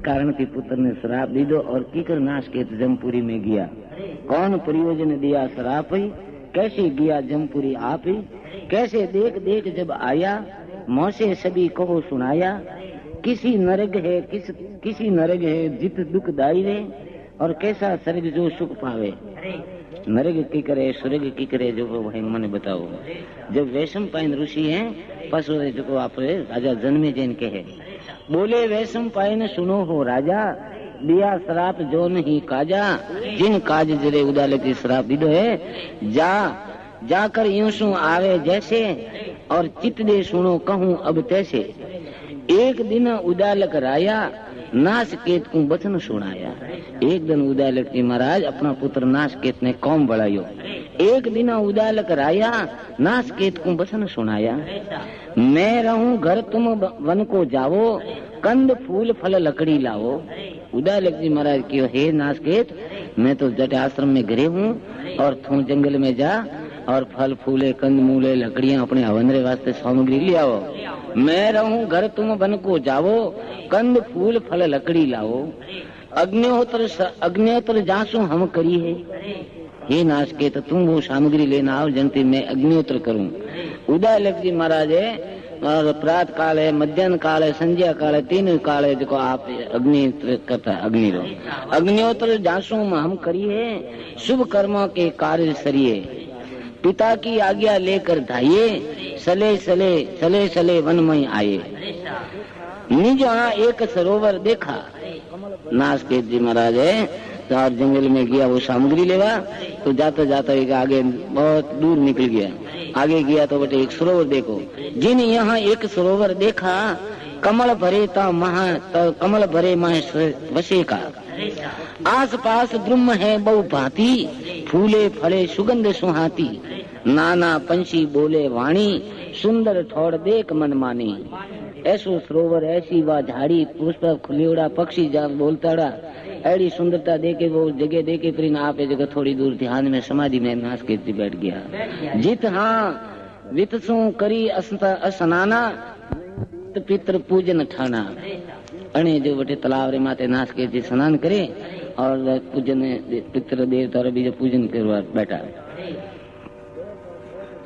कारण थी पुत्र ने श्राप दीदो और कीकर नाश के जमपुरी में गया। कौन प्रयोजन दिया श्राप ही, कैसे गया जमपुरी आप ही। कैसे देख देख जब आया, मौसे सभी कहो सुनाया। किसी नरक है जित दुख दाई रे, और कैसा स्वर्ग जो सुख पावे। नरक की करे स्वर्ग की करे जो वही मन बताओ। जब वैशम पायन ऋषि हैं पशु जो आप राजा जन्मे जैन के है, बोले वैशम पायन सुनो हो राजा, दिया श्राप जो नहीं काजा। जिन काज जरे उदालक की श्राप दीदो है, जाकर यूं सु आवे जैसे, और चित दे सुनो कहूं अब तैसे। एक दिन उदालक राया, नाश केत को बचन सुनाया। एक दिन उदालक जी महाराज अपना पुत्र नाश केत ने कौम बढ़ायो। एक दिन उदालक राया, नाश केत को बचन सुनाया। मैं रहूं घर तुम वन को जावो, कंद फूल फल लकड़ी लाओ। उदालक जी महाराज की हे नाश केत, मैं तो जट आश्रम में घरे हूँ, और तू जंगल में जा और फल फूले कंद मूले लकड़ियां अपने हवनरे वास्ते सामग्री ले आओ। मैं रहूं घर तुम वन को जावो, कंद फूल फल लकड़ी लाओ। अग्निहोत्र जासू हम करी है, हे नाश के तो तुम वो सामग्री लेना आओ, जनते मैं अग्निहोत्र करूं। उदालक जी महाराज और प्रात काल है, मध्यान्ह काल है, संध्या काल है, तीन काल है जो आप अग्निहोत्र करता अग्निहोत्र जासू हम करी है, शुभ कर्मों के कार्य सरिये। पिता की आज्ञा लेकर धाये, सले सले वन में आए। निज वहाँ एक सरोवर देखा। नाश के जी महाराज है तो जंगल में गया वो सामग्री लेवा, तो जाता जाता एक आगे बहुत दूर निकल गया। आगे गया तो बेटे एक सरोवर देखो। जिन यहाँ एक सरोवर देखा, कमल भरे माह वसे का। आस पास ब्रह्म है बहु भांति, फूले फले सुगंध सुहाती। नाना पंछी बोले वाणी, सुंदर ठोड़ देख मन मानी। ऐसो सरोवर ऐसी वा झाड़ी, पुष्प खुलेड़ा पक्षी जा बोलताड़ा, ऐडी सुंदरता देखे वो जगह देखे फिर आप जगह थोड़ी दूर ध्यान में समाधि में नाश के बैठ गया। जित हाँ वितसु करी स्नाना, पितृ पूजन ठाना। अणे जो बटे तालाब रे माते नाश के जी स्नान करे और पूजन पितृ देवता और बीज पूजन करवा बैठा।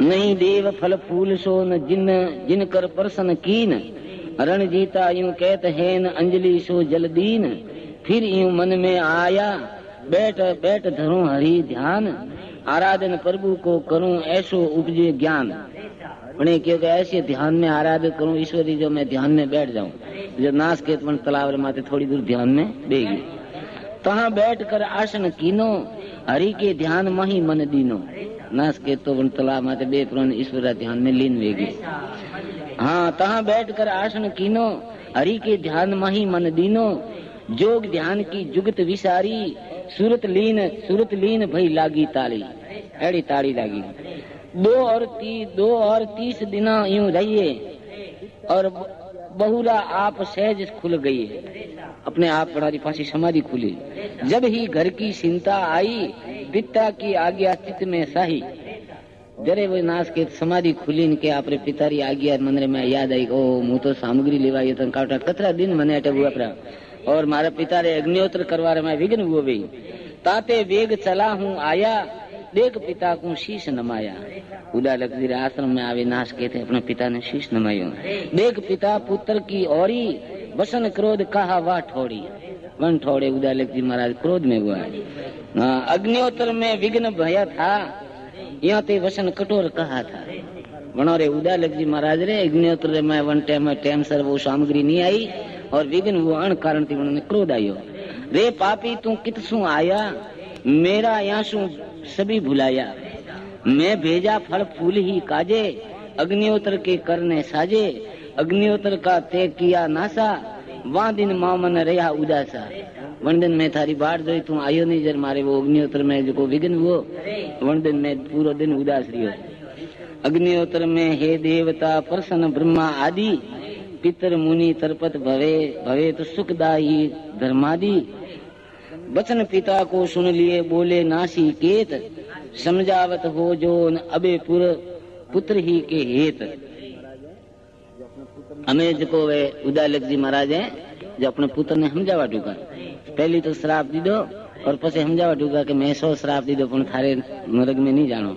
नहीं देव फल फूल सो न जिन कर प्रसन्न कीन, रण जीता यूं कहत है न अंजलि सो जलदीन। फिर यूं मन में आया, बैठ धरूं हरि ध्यान। आराधन प्रभु को करूं ऐसो उपजे ज्ञान। उन्हें क्योंकि ऐसे ध्यान में आराधन करूं ईश्वरी, जो मैं ध्यान में बैठ जाऊं। जो नाश के तालाब माते थोड़ी दूर ध्यान में बेगी, तहाँ बैठ कर आसन कीनो, हरि के ध्यान मही मन दीनो। नाश के तो तालाब माते बे पुराण ईश्वर ध्यान में लीन वेगी। हाँ, तहाँ बैठ कर आसन कीनो, हरि के ध्यान मही मन दीनो। जोग ध्यान की जुगत विसारी, सूरत लीन भई लागी ताली। ऐडी ताली लागी। 2 और 30 दिन यूं रहिए, और बहुला आप सहज खुल गई। अपने आप हमारी फांसी समाधि खुली। जब ही घर की चिंता आई, पिता की आज्ञा चित्त में साही। जरे वो नाश के समाधि खुली इनके आपरे पितारी आज्ञा मंदिर में याद आई। ओ मु तो सामग्री लेवा ये तो काटा कतरा दिन मने अटे हुआ अपना, और मारा पिता रे अग्निहोत्र करवा में विघ्न हुआ भी। ताते वेग चला हूँ आया, देख पिता को शीश नमाया। उदालक जी आश्रम में आवे नाश के थे, अपने पिता ने शीश नमायो। देख पिता पुत्र की औरी, वसन क्रोध कहा वाह ठोड़ी। वन ठोड़े उदालक जी महाराज क्रोध में हुआ। अग्निहोत्र में विघ्न भया था, यहाँ ते वसन कठोर कहा था। वनोरे उदालक जी महाराज रे अग्निहोत्र में वन टाइम सर वो सामग्री नहीं आई, और विघ्न वो अण कारण थी उन्होंने क्रोध आयो। रे पापी तू कितसू आया, मेरा यांसू सभी भुलाया। मैं भेजा फल फूल ही काजे, अग्निहोत्र के करने साजे। अग्निहोत्र का त्याग किया नासा, वहाँ दिन मामन रहा उदासा। वन दिन में थारी बाट जोई तू आयो नहीं, जर मारे वो अग्निहोत्र में जो विघ्न वो वन दिन में पूरा दिन उदास रहियो। अग्निहोत्र में हे देवता प्रसन्न ब्रह्मा आदि, पितर मुनि तरपत भवे तो सुखदायी धर्मादि। वचन पिता को सुन लिए बोले नासी केत, समझावत हो जो अबे पुत्र ही के हेत। हमें जो वे उदालक जी महाराज हैं जो अपने पुत्र ने समझावा टूका, पहली तो श्राप दीदो और પછી સમજાવા ટૂકા કે મેં 100 શ્રાપ દીધો પણ થારે નરક में नहीं जानो।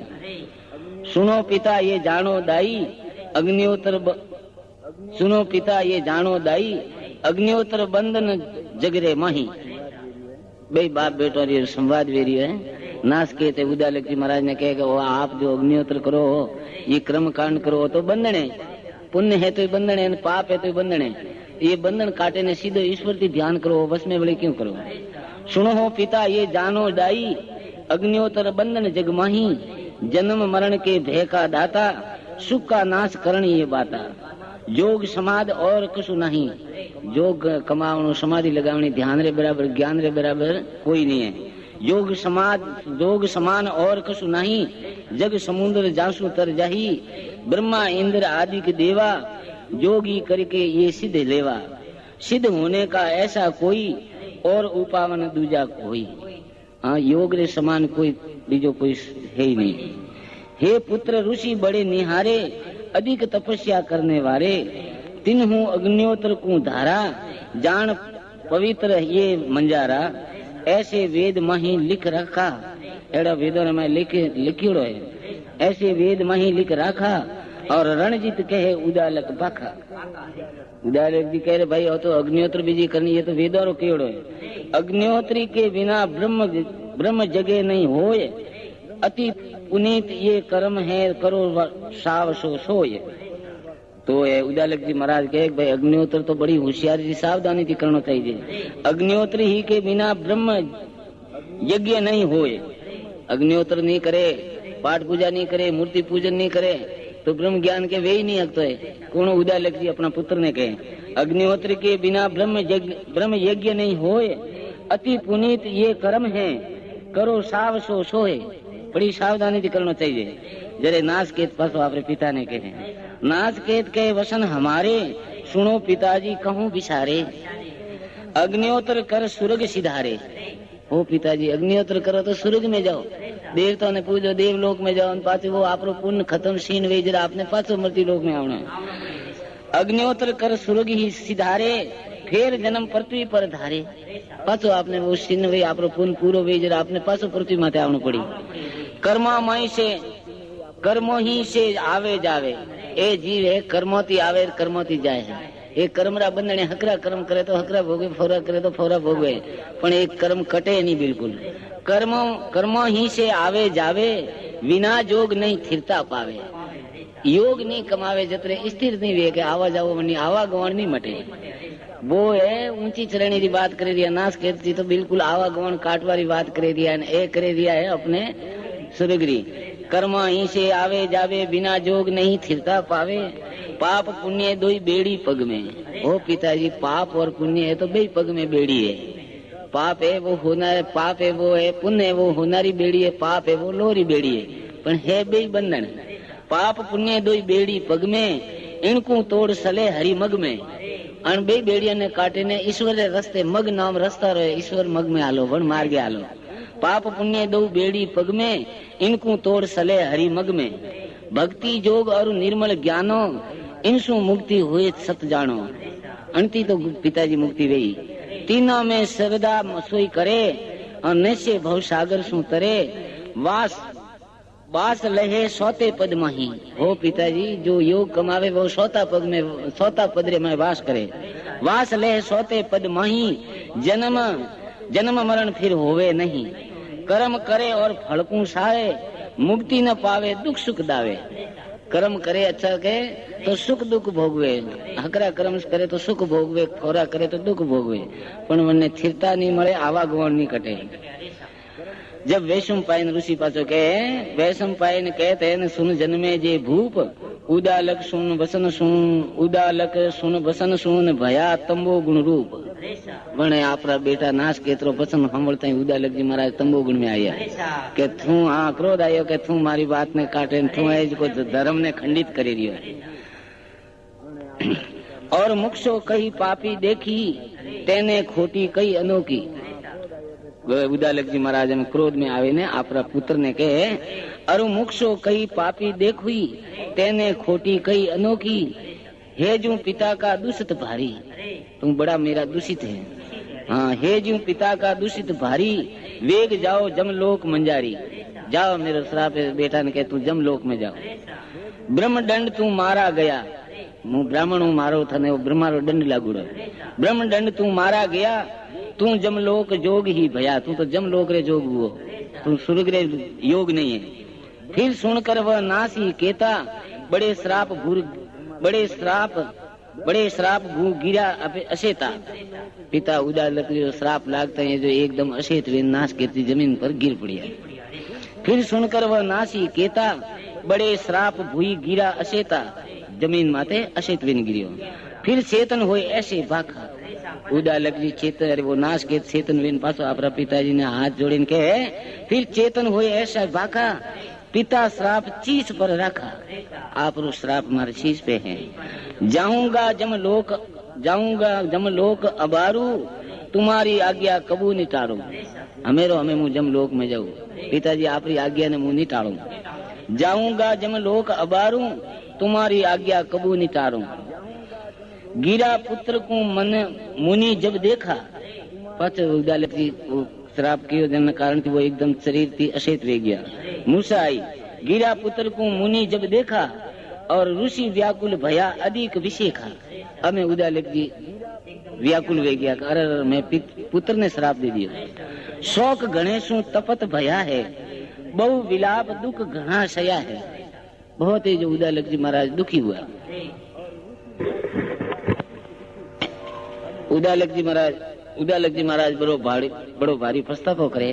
सुनो पिता ये जानो दाई अग्निहोत्र सुनो पिता ये जानो दाई अग्निहोत्र बंधन जगरे माही। भाई बाप बेटो ये संवाद वेरी है। नास के थे उदालक जी महाराज ने कहे वो आप जो अग्निहोत्र करो ये कर्म कांड करो तो बंधन है, पुण्य है तो बंधन है, पाप है तो बंधन है। ये बंधन काटे ने सीधो ईश्वर की ध्यान करो, बस में बड़े क्यों करो। सुनो हो पिता ये जानो दाई अग्निहोत्र बंधन जगमाही जन्म मरण के भय का दाता सुख का नाश करण ये बाता। योग समाध और कछु नहीं, योग कमावनो समाधि लगावनी ध्यान रे बराबर ज्ञान रे बराबर कोई नहीं है। योग समान और कछु नहीं जग समुद्र जासु तर जाही ब्रह्मा इंद्र आदि के देवा योगी करके ये सिद्ध लेवा। सिद्ध होने का ऐसा कोई और उपावन दूजा कोई। हाँ योग रे समान कोई बीजो कोई है ही नहीं। हे पुत्र ऋषि बड़े निहारे अधिक तपस्या करने वाले तिन्हु अग्निहोत्र को धारा जान पवित्र ये मंजारा। ऐसे वेद मही लिख रखा, एड़ा वेदों में लिखियो है, ऐसे वेद मही लिख रखा। और रणजीत कहे उदालक बाखा। उदालक जी कह रहे भाई तो अग्निहोत्र बीजी करनी, ये तो वेदों रो केड़ो है। अग्निहोत्री के बिना ब्रह्म जगे नहीं होए, अति पुनीत ये कर्म है करो साव सो सोए। तो ये उदालक जी महाराज कहे भाई अग्निहोत्र तो बड़ी होशियारी से सावधानी थी करना चाहिए। अग्निहोत्री ही के बिना ब्रह्म यज्ञ नहीं होए। अग्निहोत्र नहीं करे, पाठ पूजा नहीं करे, मूर्ति पूजन नहीं करे तो ब्रह्म ज्ञान के वे ही नहीं हकते है। कौन उदालक जी अपना पुत्र ने कहे अग्निहोत्र के बिना ब्रह्म यज्ञ नहीं होए, अति पुनीत ये कर्म है करो साव सो सोए। बड़ी सावधानी से करना चाहिए। जरे नासकेत पास आपरे पिता ने कहे नासकेत के वसन हमारे सुनो पिताजी कहूँ विसारे। अग्निहोत्र कर स्वर्ग सिधारे। हो पिताजी अग्निहोत्र करो तो स्वर्ग में जाओ, देवता ने पूजो देवलोक में जाओ, पाछे वो आपरो पुण्य खत्म सीन वे जरा आपने पाछो मृत्यु लोक में आवना। अग्निहोत्र कर स्वर्ग ही सिधारे फिर जन्म पृथ्वी पर धारे। पाछो आपने वो सीन वे आपरो पुण्य पूरो वे जरा आपने पाछो पृथ्वी माथे आवनु पड़ी। कर्मो ही से आवे जावे ए जीव है कर्मोती आवे कर्मोती जाए है। एक कर्मरा बंधने हकरा कर्म करे तो हकरा भोगे, फोरा करे तो फोरा भोगे, पण एक कर्म कटे नहीं बिल्कुल। कर्मो ही से आवे जावे बिना जोग नहीं थिरता पावे। योग नहीं कमावे जतरे स्थिर नहीं वे के आवा जाओ मनी आवा गवण नहीं मटे। वो है ऊंची चरणी की बात करे दिया। नाश कहती तो बिल्कुल आवा गवण काटवारी बात करे दिया, ए करे दिया है अपने सुरगरी। कर्म ही से आवे जावे बिना जोग नहीं थिरता पावे। पाप पुण्य दो बेड़ी पग में। ओ पिताजी पाप और पुण्य है तो बे पग में बेड़ी है। पाप है वो होना है, पाप है वो है, पुण्य है वो होनारी बेड़ी है, पाप है वो लोरी बेड़ी है, पण है बे बंधन। पाप पुण्य दो बेड़ी पग में इनको तोड़ सले हरी मग में। अन बे बेड़िया ने काटे ने ईश्वर रस्ते मग नाम रस्ता रहे, ईश्वर मग में आलो वन मार्गे आलो। पाप पुण्य दो बेड़ी पग में इनको तोड़ सले हरी मग में। भक्ति जोग और निर्मल ज्ञानो इनसु मुक्ति हुए सत जानो। अंति तो पिताजी मुक्ति वही तीनों में श्रद्धा सोई करे और नशे भव सागर सु तरे। वास लहे सोते पद माही। हो पिताजी जो योग कमावे वो सोता पद में सोता पदरे में वास करे। वास लहे सोते पद माही जन्म मरण फिर होवे नहीं। कर्म करे और फल को सारे मुक्ति न पावे दुख सुख दावे। कर्म करे अच्छा के तो सुख दुख भोगवे, हकरा कर्म करे तो सुख भोगवे, खोरा करे तो दुख भोगवे, पण मने स्थिरता नहीं मळे आवा गवण नहीं कटे। जब वैशम पायन ऋषि पाछो कहे वैशम पायन कहते हैं सुन जन्मे जे भूप उदालक सुन बसन सुन भया तंबो गुण रूप। वणे आपरा बेटा नाश केतरो बसन सांभळता उदालक जी महाराज तंबो गुण में आया के तू आ क्रोध आयो के तू मारी बात ने काटे तू एज को धर्म ने खंडित करी रियो है। और मुक्षो कई पापी देखी तेने खोटी कई अनोखी। उदालक जी महाराज में क्रोध में आवे ने आपरा पुत्र ने कहे अरु मुक्षो कई पापी देखी तेने खोटी कई अनोखी। हे जो पिता का दुष्ट भारी। तू बड़ा मेरा दूषित है। हाँ, हे ज्यों पिता का दूषित भारी, वेग जाओ जमलोक मंजारी। जाओ, मेरा श्राप है बेटा ने कहे तू जमलोक में जाओ। ब्रह्मदंड तू मारा गया, હું બ્રાહ્મણ હું મારો થને બ્રહ્મારો દંડ લાગુડો। ब्रह्मदंड तू मारा गया, तू जमलोक जोग ही भया। तू तो जमलोक रे जोग हुओ, तू स्वर्ग रे योग नहीं है। फिर सुनकर वह नासी केता, बड़े श्राप भू गिरा अशेता। पिता उदालक जो श्राप लागते हैं जो एकदम अशेत वे नाश करती जमीन पर गिर पड़िया। फिर सुनकर वह नासी केता, बड़े श्राप भूई गिरा अशेता। जमीन माते अशेत वेन गिरियो। फिर चेतन होए ऐसे भाखा। उदालक जी चेतन, अरे वो नाश के चेतन वेन पासो आपरा पिताजी ने हाथ जोड़े के फिर चेतन होए ऐसा भाखा। पिता श्राप चीज पर रखा, आप रो श्राप मारे चीज पे है। जाऊंगा जमलोक अबारू, तुम्हारी आज्ञा कबू नहीं टाड़ू। हमें मुँह जमलोक में जाऊँ, पिताजी आपरी आज्ञा ने मुँह नहीं टाड़ू। जाऊंगा जमलोक अबारू, तुम्हारी आज्ञा कबू नहीं टारूं। गिरा पुत्र को मन मुनि जब देखा। पाछो उदालक जी श्राप कियो जन कारण थी वो एकदम शरीर थी अशेत वे गया। मूसा आई, गिरा पुत्र को मुनि जब देखा और ऋषि व्याकुल भया अधिक विशेखा। हमें उदालक जी व्याकुल वे गया, अरे मैं पुत्र ने श्राप दे दिया। शोक गणेशु तपत भया है, बहु विलाप दुख घना सया है। बहुत ही जो उदालक जी महाराज दुखी हुआ। उदालक जी महाराज बड़ो भारी पछतावा करे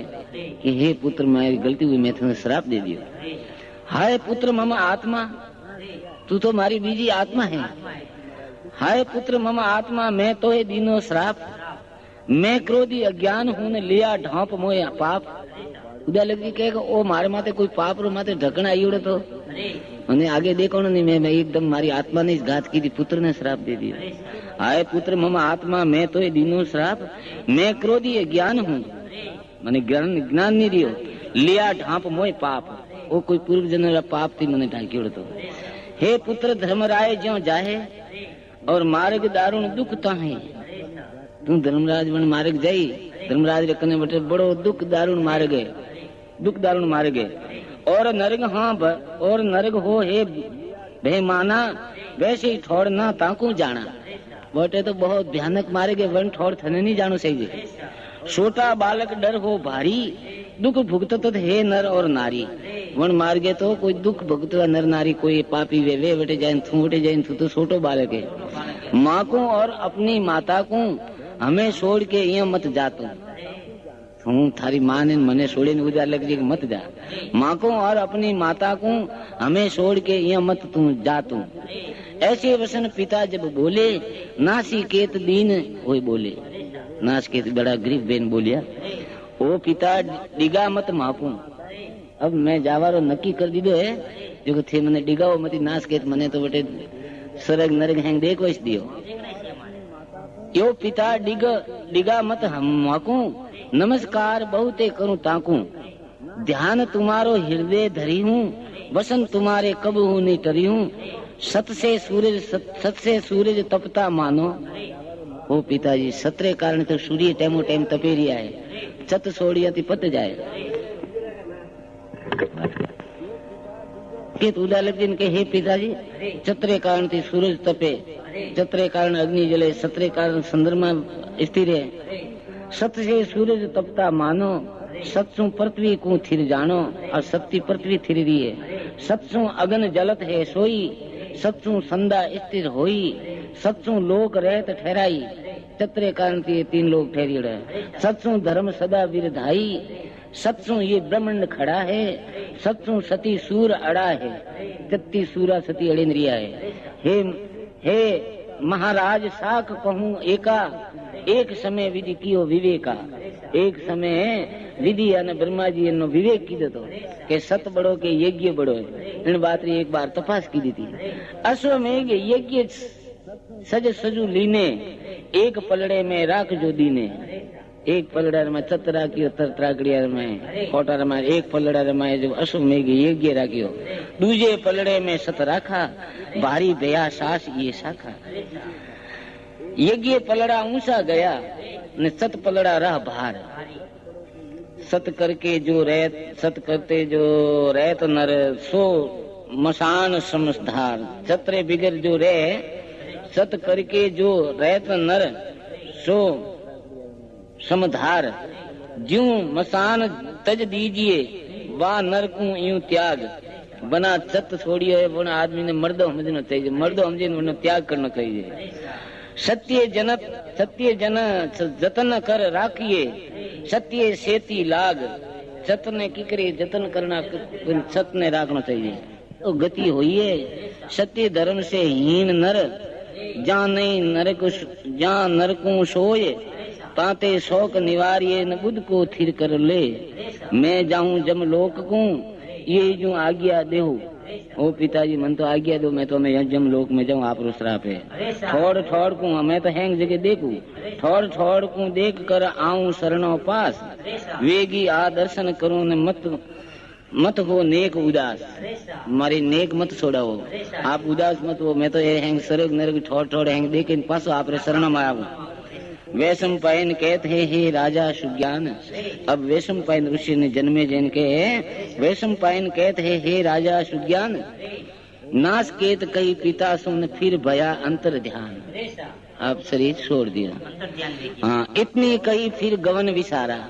कि हे पुत्र मेरी गलती हुई, मैं तुम्हें श्राप दे दियो। हाय पुत्र मम आत्मा, तू तो मारी बीजी आत्मा है। हाय पुत्र मम आत्मा, मैं तो है दीनो श्राप। मैं क्रोधी अज्ञान हूं ने लिया ढांप मोए पाप। उदालक जी कहे ओ मारे माथे कोई पाप रो माथे ढकन आई तो मैंने आगे देखो नहीं, मैं एकदम मारी आत्मा ने इस घात की थी, पुत्र ने श्राप दे दिया। हाय पुत्र मम आत्मा, मैं तो ये दीनो श्राप। मैं क्रोधी ज्ञान हूँ, मैंने ज्ञान नहीं दियो। लिया ढांप मोए पाप, वो कोई पूर्व जन्म पाप थी मैंने ढांकी तो। हे पुत्र धर्मराय ज्यों जाहे, और मार्ग दारुण दुख ताहे। तू धर्मराज बन मार्ग जाई, धर्मराज रे कने बटे बड़ो दुख दारुण मार्ग है। और नरक हो हे बेमाना, वैसे ही ठोड़ ना ताकू जाना। बोटे तो बहुत भयानक मारेगे, वन ठोड़ थने नहीं जानो सही। छोटा बालक डर हो भारी, दुख भुगतत हे नर और नारी। वन मार्गे तो कोई दुख भुगतवा नर नारी, कोई पापी वे बटे जाए थू तो छोटो बालक है। माँ को और अपनी माता को हमें छोड़ के यहाँ मत जातू। हूँ थारी माँ ने मने छोड़े ने उदालक जी मत जा। माँ को और अपनी माता को हमें छोड़ के यहाँ मत तू जा तू। ऐसे वसन पिता जब बोले, नासिकेत दीन होए बोले। नासिकेत बड़ा गरीब बेन बोलिया, ओ पिता डिगा मत मापू। अब मैं जावारो नक्की कर दीदो है, जो थे मने डिगाओ मती नासिकेत, मने तो बटे सरग नरग हैंग देखो इस दियो। यो पिता डिगा मत हम माकू, नमस्कार बहुते करूं ताकू। ध्यान तुम्हारो हृदय धरी हूँ, वसन तुम्हारे कब हूँ नहीं टरी हूँ। सत से सूरज तपता मानो। ओ पिताजी सतरे कारण तो सूर्य टेमो टेम तपे रिया है, चत सोड़िया थी पत जाए। उदालक जी के हे पिताजी, चतरे कारण थी सूरज तपे, चतरे कारण अग्नि जले, सतरे कारण चंद्रमा स्थिर है। सत से सूरज तपता मानो, सत्सु पृथ्वी को थिर जानो। और सत्य पृथ्वी थिर रही है। सत्सु अगन जलत है सोई, सत्सु संदा स्थिर होई। सत्सु लोक रहत ठहराई, चतरे कारण थी तीन लोग ठहरी रहे। सत्सु धर्म सदा विरधाई, सत्सु ये ब्रह्मांड खड़ा है। सत्सु सती सूर अड़ा है, जत्ती सूरा सती अड़ेन रिया है। हे महाराज साख कहूँ एका, एक समय विधि कियो विवेका। एक समय विधि अने ब्रह्मा जी नो विवेक की दो के सत बड़ो के यज्ञ बड़ो है। इन बात री एक बार तपास की दी थी। अश्वमेघ यज्ञ सज सजू लीने, एक पलड़े में राख जो दीने। एक पलड़ा में चत राखियो, तत राखड़िया में कोटा रमाय। एक पलड़ा रमाय जो अश्वमेघ यज्ञ राखियो, दूजे पलड़े में सत राखा। भारी दया सास ये शाखा। यज्ञ पलड़ा ऊंचा गया ने सत पलड़ा रहा भार। सत करके जो रहत, सत करते जो रहत नर सो मसान समझदार। छत्रे बिगर जो रहे, सत करके जो रहत नर सो समधार। ज्यूं मसान तज दीजिए वाह नर को यूं त्याग। बना सत छोड़ियो है वो आदमी ने मर्दो समझना चाहिए, मर्दो समझे उन्हें त्याग करना चाहिए। सत्य जन जतन कर राखिए, सत्य सेती लाग। सत ने की करे जतन करना, सत ने राखना चाहिए तो गति हुई है। सत्य धर्म से हीन नर जहाँ नहीं नर को सोए, ताते शौक निवारिये न बुद्ध को थिर कर ले। मैं जाऊं जम लोक को ये जो आज्ञा दे। ओ पिताजी मन तो आज्ञा दो, मैं तो मैं जम लोक में जाऊं, आप श्राप है। ठोड़ ठोड़ को मैं तो हैंग जगह देखूं, ठोड़ ठोड़ को देख कर आऊं शरणों पास। वेगी आ दर्शन करूं न मत हो नेक उदास। मारी नेक मत छोड़ाओ, आप उदास मत हो। मैं तो ये हैंग सरग नरग ठोड़ ठोड़ हैंग देखे पासो आप शरण में आऊं। वैशम पायन कहते हे राजा सुज्ञान। अब वैशम पायन ऋषि ने जन्मे जन के वैशम पायन कहते हे राजा सुज्ञान। नास केत कई पिता सुन फिर भया अंतर ध्यान। अब शरीर छोड़ दिया, हाँ इतनी कही फिर गवन विसारा।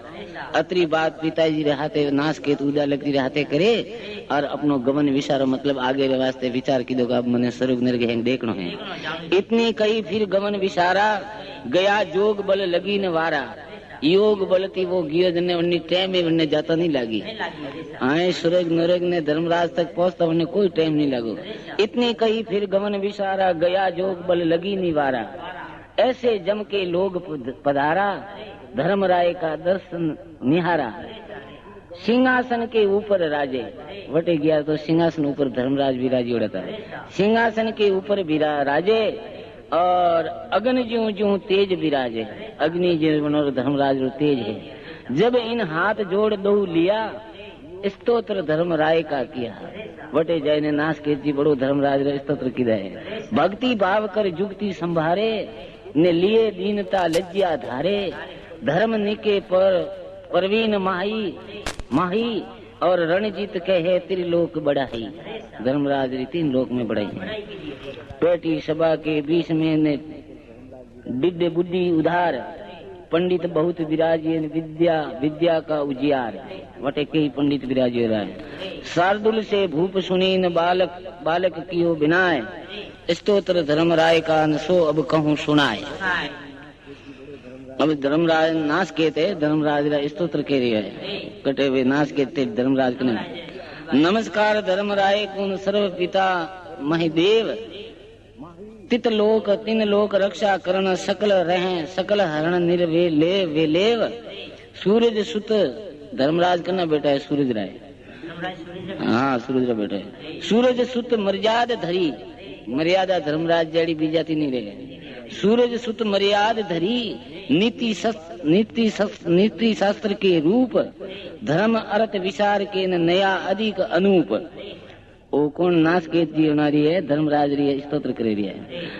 अतरी बात पिताजी रहते नाश के उदा लगती रहते करे और अपनो गवन विचारो, मतलब आगे वास्ते विचार की दो अब मने स्वरूप नरक है देखनो है। इतनी कही फिर गवन विचारा, गया जोग बल लगी न वारा। योग बलती वो गियो जने उन्नी टाइम में उन्ने जाता नहीं लगी। आए स्वर्ग नरक ने धर्मराज तक पहुंचता उन्हें कोई टाइम नहीं लगो। इतनी कही फिर गवन विचारा, गया जोग बल लगी निवारा। ऐसे जम के लोग पधारा, धर्मराय का दर्शन निहारा। सिंहासन के ऊपर राजे, वटे गया तो सिंहासन ऊपर धर्मराज विराजी उड़ता है। सिंहासन के ऊपर राजे और अग्नि ज्यों ज्यों तेज विराजे। अग्नि जो धर्मराज तेज है। जब इन हाथ जोड़ दो लिया, स्तोत्र धर्मराय का किया। वटे जय ने नाश के जी बड़ो धर्मराज स्तोत्र किया है। भक्ति भाव कर जुगती संभारे, ने लिए दीनता लज्जा धारे। धर्म निके पर परवीन माही और रणजीत कहे त्रिलोक बढ़ाई। धर्मराज तीन लोक में बढ़ाई। पेटी सभा के बीच में ने दिव्य बुद्धि उधार। पंडित बहुत विराजे विद्या का उजियार। वटे कई पंडित विराजे रहा। शार्दुल से भूप सुनी न बालक कियो बिनाय। स्तोत्र धर्मराय का न सो अब कहूँ सुनाए। अब धर्मराज नाश कहते, धर्मराज स्तोत्र कह रही है। कटे हुए नाश कहते धर्मराज ने। नमस्कार धर्मराय गुण सर्व पिता महिदेव। तित लोक तीन लोक रक्षा करण सकल रहे, सकल हरण निर्वेलेव। सूरज सुत धर्मराज करना बेटा है सूरज राय। हाँ सूरज राय बेटा है। सूरज सुत मर्यादा धरी, मर्यादा धर्मराज जड़ी बीजाती नहीं रहे। सूरज सुत मर्यादा धरी, नीति शास्त्र के रूप। धर्म अर्थ विचार के न नया अधिक अनूप। ओ कौन नाश के जीवनारी है धर्मराज री स्तोत्र करे रही है।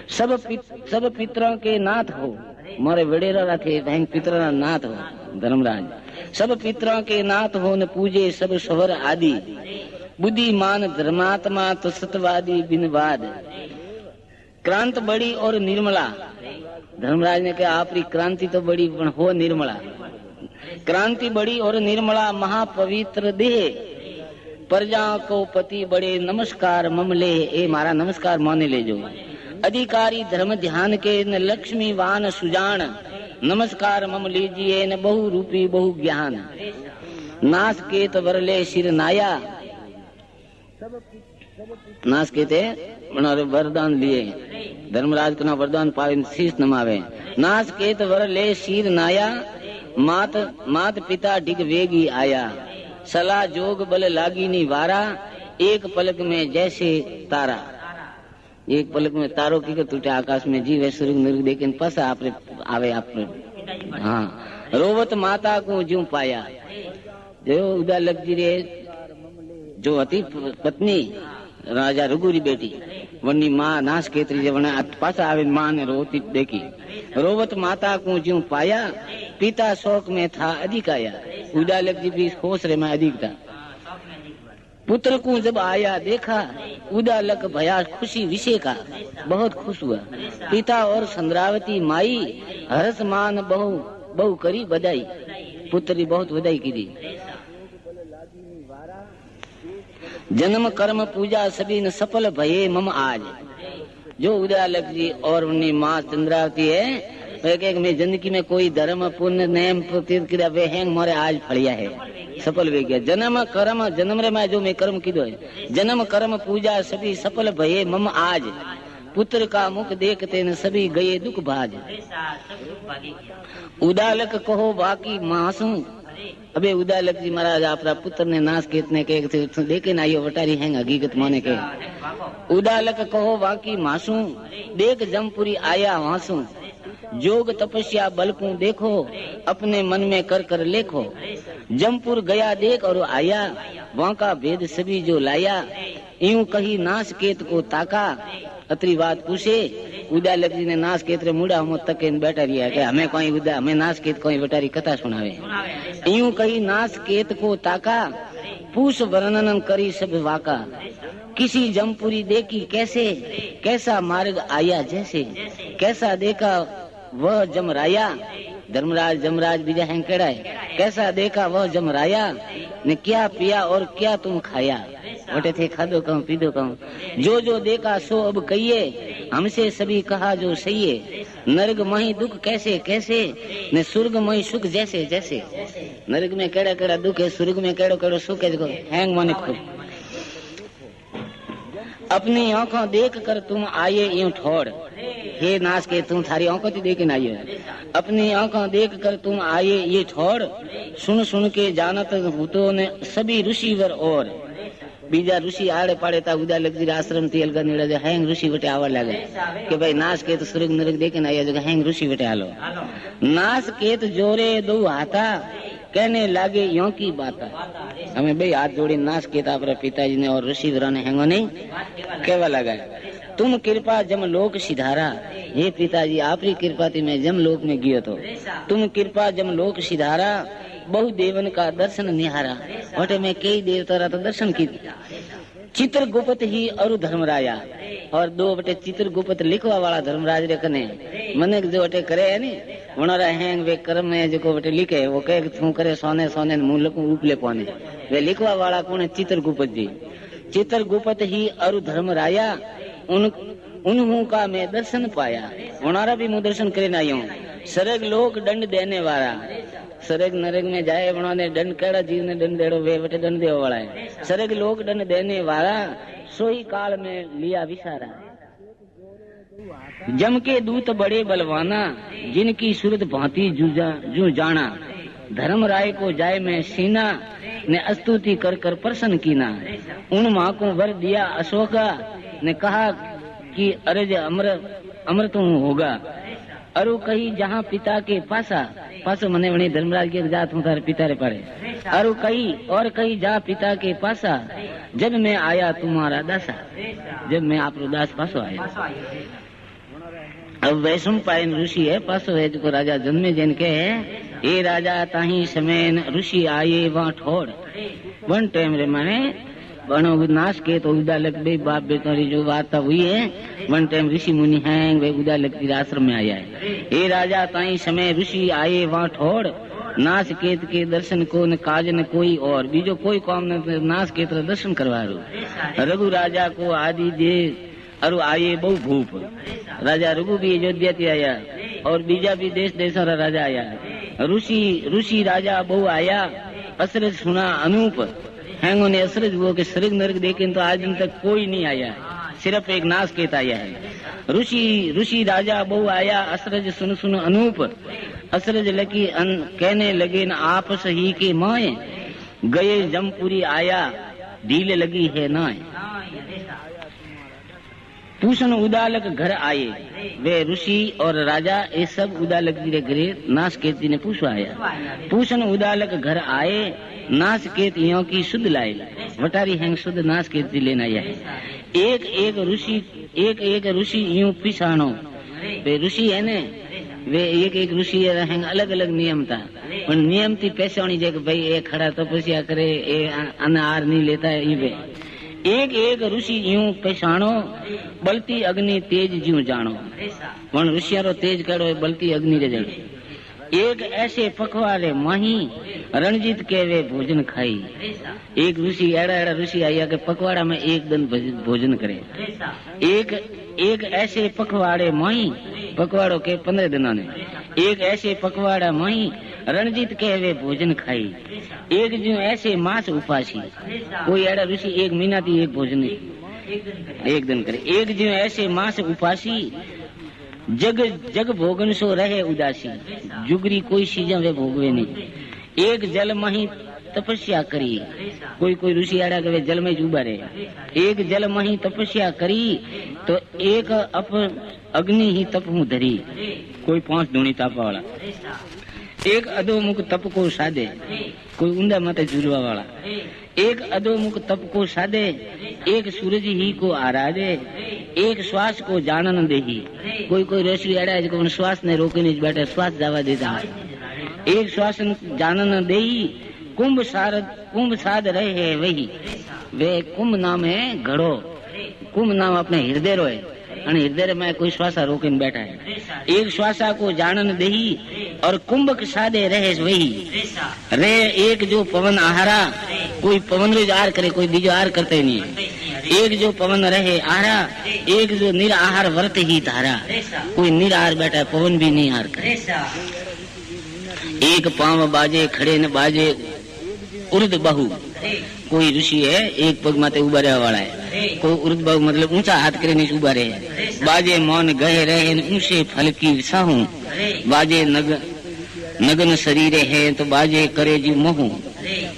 सब पितरों के नाथ हो, मारे वडेरा थे बैंक पितरा नाथ हो धर्मराज। सब पितरों के नाथ हो न पूजे सब स्वर आदि। बुद्धिमान धर्मात्मा तो सतवादी बिनवाद। क्रांत बड़ी और निर्मला। धर्मराज ने कहा आपकी क्रांति तो बड़ी हो निर्मला। क्रांति बड़ी और निर्मला महापवित्र देह। प्रजा को पति बड़े नमस्कार ममले। ए मारा नमस्कार माने ले जो। अधिकारी धर्म ध्यान के न लक्ष्मीवान सुजान। नमस्कार मम लीजिए न बहु रूपी बहु ज्ञान। नाश के तो वरले सिर नाया। नाश के थे वरदान लिए। धर्मराज को ना वरदान पावे शीश नमावे। नाश के तो वरले सिर नाया। मात पिता डिग वेगी आया। सला जोग बल लागी नी वारा। एक पलक में जैसे तारा। एक पलक में तारों की टूटे आकाश में जी वे सूर्य नृग देखे पस आपरे आवे आपरे। हाँ रोवत माता को ज्यों पाया। जो उदा लग जी रे जो अति पत्नी राजा रघुरी बेटी वनी मां नाश केतरी जे वने पासा आवे मां ने रोती देखी रोवत माता को ज्यों पाया पिता शोक में था अधिक आया उदालक जी भी होश रे में अधिक था पुत्र को जब आया देखा उदालक भया खुशी विषय का बहुत खुश हुआ पिता और संद्रावती माई हर्ष मान बहु बहु करी बधाई पुत्र की बहुत बधाई की जन्म कर्म पूजा सभी न सफल भये मम आज जो उदालक जी और उनकी माँ चंद्रावती है एक में जिंदगी में कोई धर्म पुण्य नेम प्रतिक्रिया वे हैंग मोरे आज फड़िया है सफल वे गया जन्म कर्म जन्म रे मैं जो मैं कर्म कीधो है जन्म कर्म पूजा सभी सफल भये मम आज पुत्र का मुख देखते न सभी गए दुख भाज उदालक कहो बाकी मासू अबे उदालक जी महाराज आपरा पुत्र ने नाश कितने के देखे ना यो वटारी हैं हकीकत माने के उदालक कहो बाकी मासू देख जमपुरी आया वासू जोग तपस्या बलकू देखो अपने मन में कर कर लेखो जमपुर गया देख और आया वहाँ का भेद सभी जो लाया यूं कही नाश केत को ताका अतरी बात पूछे उदालक जी ने नाश केतरे मुड़ा हम तक बैठा रही है कि हमें कोई उदा हमें नाश केत कोई बेटारी कथा सुनावे यूं कही नाश केत को ताका पूछ वर्णन करी सब वाका किसी जमपुरी देखी कैसे कैसा मार्ग आया जैसे कैसा देखा वह जमराया धर्मराज जमराज बीजा हैं केड़ा है कैसा देखा वह जमराया ने क्या पिया और क्या तुम खाया वटे थे खादो कहूँ पीदो कहूँ जो देखा सो अब कहिए हमसे सभी कहा जो सही है नरक मही दुख कैसे कैसे ने स्वर्ग मही सुख जैसे जैसे नरक में केड़ा केड़ा दुख है स्वर्ग में केड़ो केड़ो सुख है हैंग माने खुद अपनी आंखों देख कर तुम आये यूं ठोड़ हे नाश के तुम थारी आंखों थी देख आइए अपनी आंखों देख कर तुम आये ये ठोड़ सुन सुन के जानत भूतों ने सभी ऋषिवर और बीजा ऋषि आड़े पाड़े ता उदालक जी आश्रम थी अलगा नेड़ा जो हैंग ऋषि बटे आवा लगे कि भाई नाश के तो स्वर्ग नरक देखे ना जगह हैंग ऋषि बटे आलो नाश के तो जोरे दो हाथा कहने लागे यों की बात हमें भाई हाथ जोड़ी नाश के था अपने पिताजी ने और ऋषि ने हैंगो नहीं कहवा लगा तुम कृपा जम लोक सिधारा हे पिताजी आपकी कृपा थी मैं जम लोक में गयो तो तुम कृपा जम लोक सिधारा बहु देवन का दर्शन निहारा वटे में कई देवता रा तो दर्शन की चित्र गुप्त ही और धर्मराया और दो बटे चित्र गुप्त लिखवा वाला धर्मराज रे कने मने जो बटे करे है नी वनारा हैंग वे कर्म में जो बटे लिखे वो कहे तू करे सोने सोने मुंह लकू उपले पाने वे लिखवा वाला कौन है चित्र गुप्त जी चित्र गुप्त ही और धर्मराया उन्हों का मैं दर्शन पाया वनारा भी मुँह दर्शन करे ना यूं सरग लोक दंड देने वाला सरग नरक में जाए उन्होंने दंड केड़ा जीव ने दंड देड़ो वे बटे दंड देव वाला है सरग लोक दंड देने वाला सोई काल में लिया विसारा जम के दूत बड़े बलवाना जिनकी सूरत भांति जू जाना धर्म राय को जाय में सीना ने स्तुति कर कर प्रसन्न कीना उन माँ को वर दिया अशोका ने कहा कि अरज अमृत होगा अरु कही जहाँ पिता के पासा मने वने धर्मराज के जात हूँ तारे पिता रे पड़े अरु कही जहाँ पिता के पासा जब मैं आया तुम्हारा दासा जब मैं आप दास पासो आया अब वैष्णव पायन ऋषि है पासो है जो राजा जन्मे जन के है ये राजा ताही समेन ऋषि आये वहाँ ठोड़ वन टाइम रे माने वनो नाश के तो उदालक बे बाप बेटोरी जो वार्ता हुई है वन टाइम ऋषि मुनि हैं वे उदालक के आश्रम में आया है ये राजा ताई समय ऋषि आये वहाँ ठोड़ नाश केत के दर्शन को न काज न कोई और बीजो कोई काम न नाश केत दर्शन करवा रो रघु राजा को आदि दे अरु आये बहु भूप राजा रघु भी अयोध्या थी आया और बीजा भी देश देशों का राजा आया ऋषि राजा बहु आया असरज सुना अनूप हैंगो ने असरज वो के स्वर्ग नरक देखे तो आज दिन तक कोई नहीं आया सिर्फ एक नाश केत आया है ऋषि राजा बहु आया असरज सुन सुन अनूप असरज लकी कहने लगे न आपस ही के माए गए जमपुरी आया ढील लगी है नाय पूषण उदालक घर आए वे ऋषि और राजा ये सब उदालक जी के घरे नाश केत जी ने पूछवाया पूषण उदालक घर आए नाश केत यों की शुद्ध लाए वटारी हैंग शुद्ध नाश केत जी लेना है एक एक ऋषि एक एक ऋषि यूं पिछाणो। वे ऋषि है ने वे एक एक ऋषि अलग अलग नियम था, पर नियम थी पैसे होनी चाहिए कि भाई ये खड़ा तपस्या करे, ये अन्न आहार नहीं लेता है। ये एक एक ऋषि यूं पहचानो, बलती अग्नि तेज ज्यूं जानो। पण ऋषियारो तेज करो बलती अग्नि रे जड़े। एक ऐसे पखवाड़े माही रणजीत के वे भोजन खाई। एक ऋषि एड़ा ऋषि आया के पखवाड़ा में एक दिन भोजन करे। एक ऐसे पखवाड़े माही, पखवाड़ों के 15 दिनों ने एक ऐसे पखवाड़ा माही रणजीत के वे भोजन खाई। एक जो ऐसे मास उपासी, कोई एड़ा ऋषि 1 महीना थी एक भोजन एक दिन करे। एक जो ऐसे मास उपासी जग जग भोगन सो रहे उदासी। जुगरी कोई चीजें वे भोगवे नहीं। एक जल मही तपस्या करी, कोई ऋषि आड़ा के वे जल में उबा रहे। एक जल मही तपस्या करी तो एक अप अग्नि ही तप हूं धरी, कोई 5 धूणी तापा वाला। एक अधोमुख तप को साधे, कोई ऊंधा माथे जुड़वा वाला। एक अधोमुख तप को साधे, एक सूरज ही को आराधे, एक श्वास को जानन देही। कोई ऋषि आड़ा है जो श्वास ने रोके नहीं बैठे, श्वास जावा देता। एक श्वास जानन देही, कुंभ साध रहे है वही। वे कुंभ नाम है घड़ो, कुंभ नाम अपने हृदय रो है, हृदय में कोई श्वासा रोके बैठा है। एक श्वासा को जानन देही और कुंभक साधे रहे वही। रे एक जो पवन आहारा, कोई पवन रोज आहार करे, कोई बीजो आहार करते नहीं है। एक जो पवन रहे आहारा, एक जो निराहार व्रत ही धारा, कोई निराहार बैठा है, पवन भी नहीं आहार करे। एक पांव बाजे खड़े न बाजे उर्द बहु, कोई ऋषि है एक पग माते उबा रहने वाला है, कोई उर्द बहु मतलब ऊंचा हाथ करे नहीं उबा रहे। बाजे मौन गहे रहे ऊंचे फल की साहू, बाजे नगन शरीर है तो बाजे करे जी मोहू।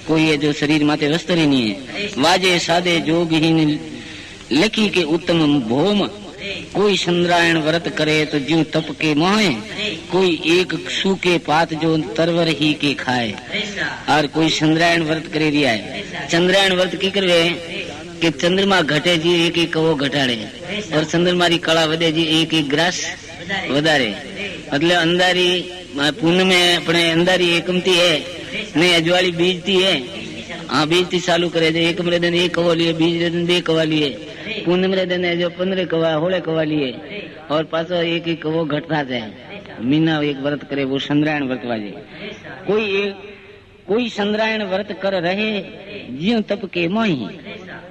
कोई है जो शरीर माते वस्त्र ही नहीं है। बाजे सादे जोगहीन लकी के उत्तम भोम, कोई चंद्रायण व्रत करे तो ज्यों तप के मोहे। कोई एक सूखे पात जो तरवर ही के खाए, और कोई चंद्रायण व्रत करे रिया है। चंद्रायण व्रत की करवे कि चंद्रमा घटे जी एक एक कवो घटाड़े, और चंद्रमा री कला वधे जी एक एक ग्रास वधारे। मतलब अंधारी पूनम में अपने अंधारी एकमती है ने अजवाड़ी बीजती है। हाँ बीजती चालू करे थे, एक दिन 1 कवा लिए, बीज दिन 2 कवा लिए, पूनम रे दिन जो 15 कवा 16 कवा लिए, और पासो एक एक कवो घटता थे। मीना एक व्रत करे वो चंद्रायण व्रत वाजे। कोई चंद्रायण व्रत कर रहे ज्यों तप के मोही।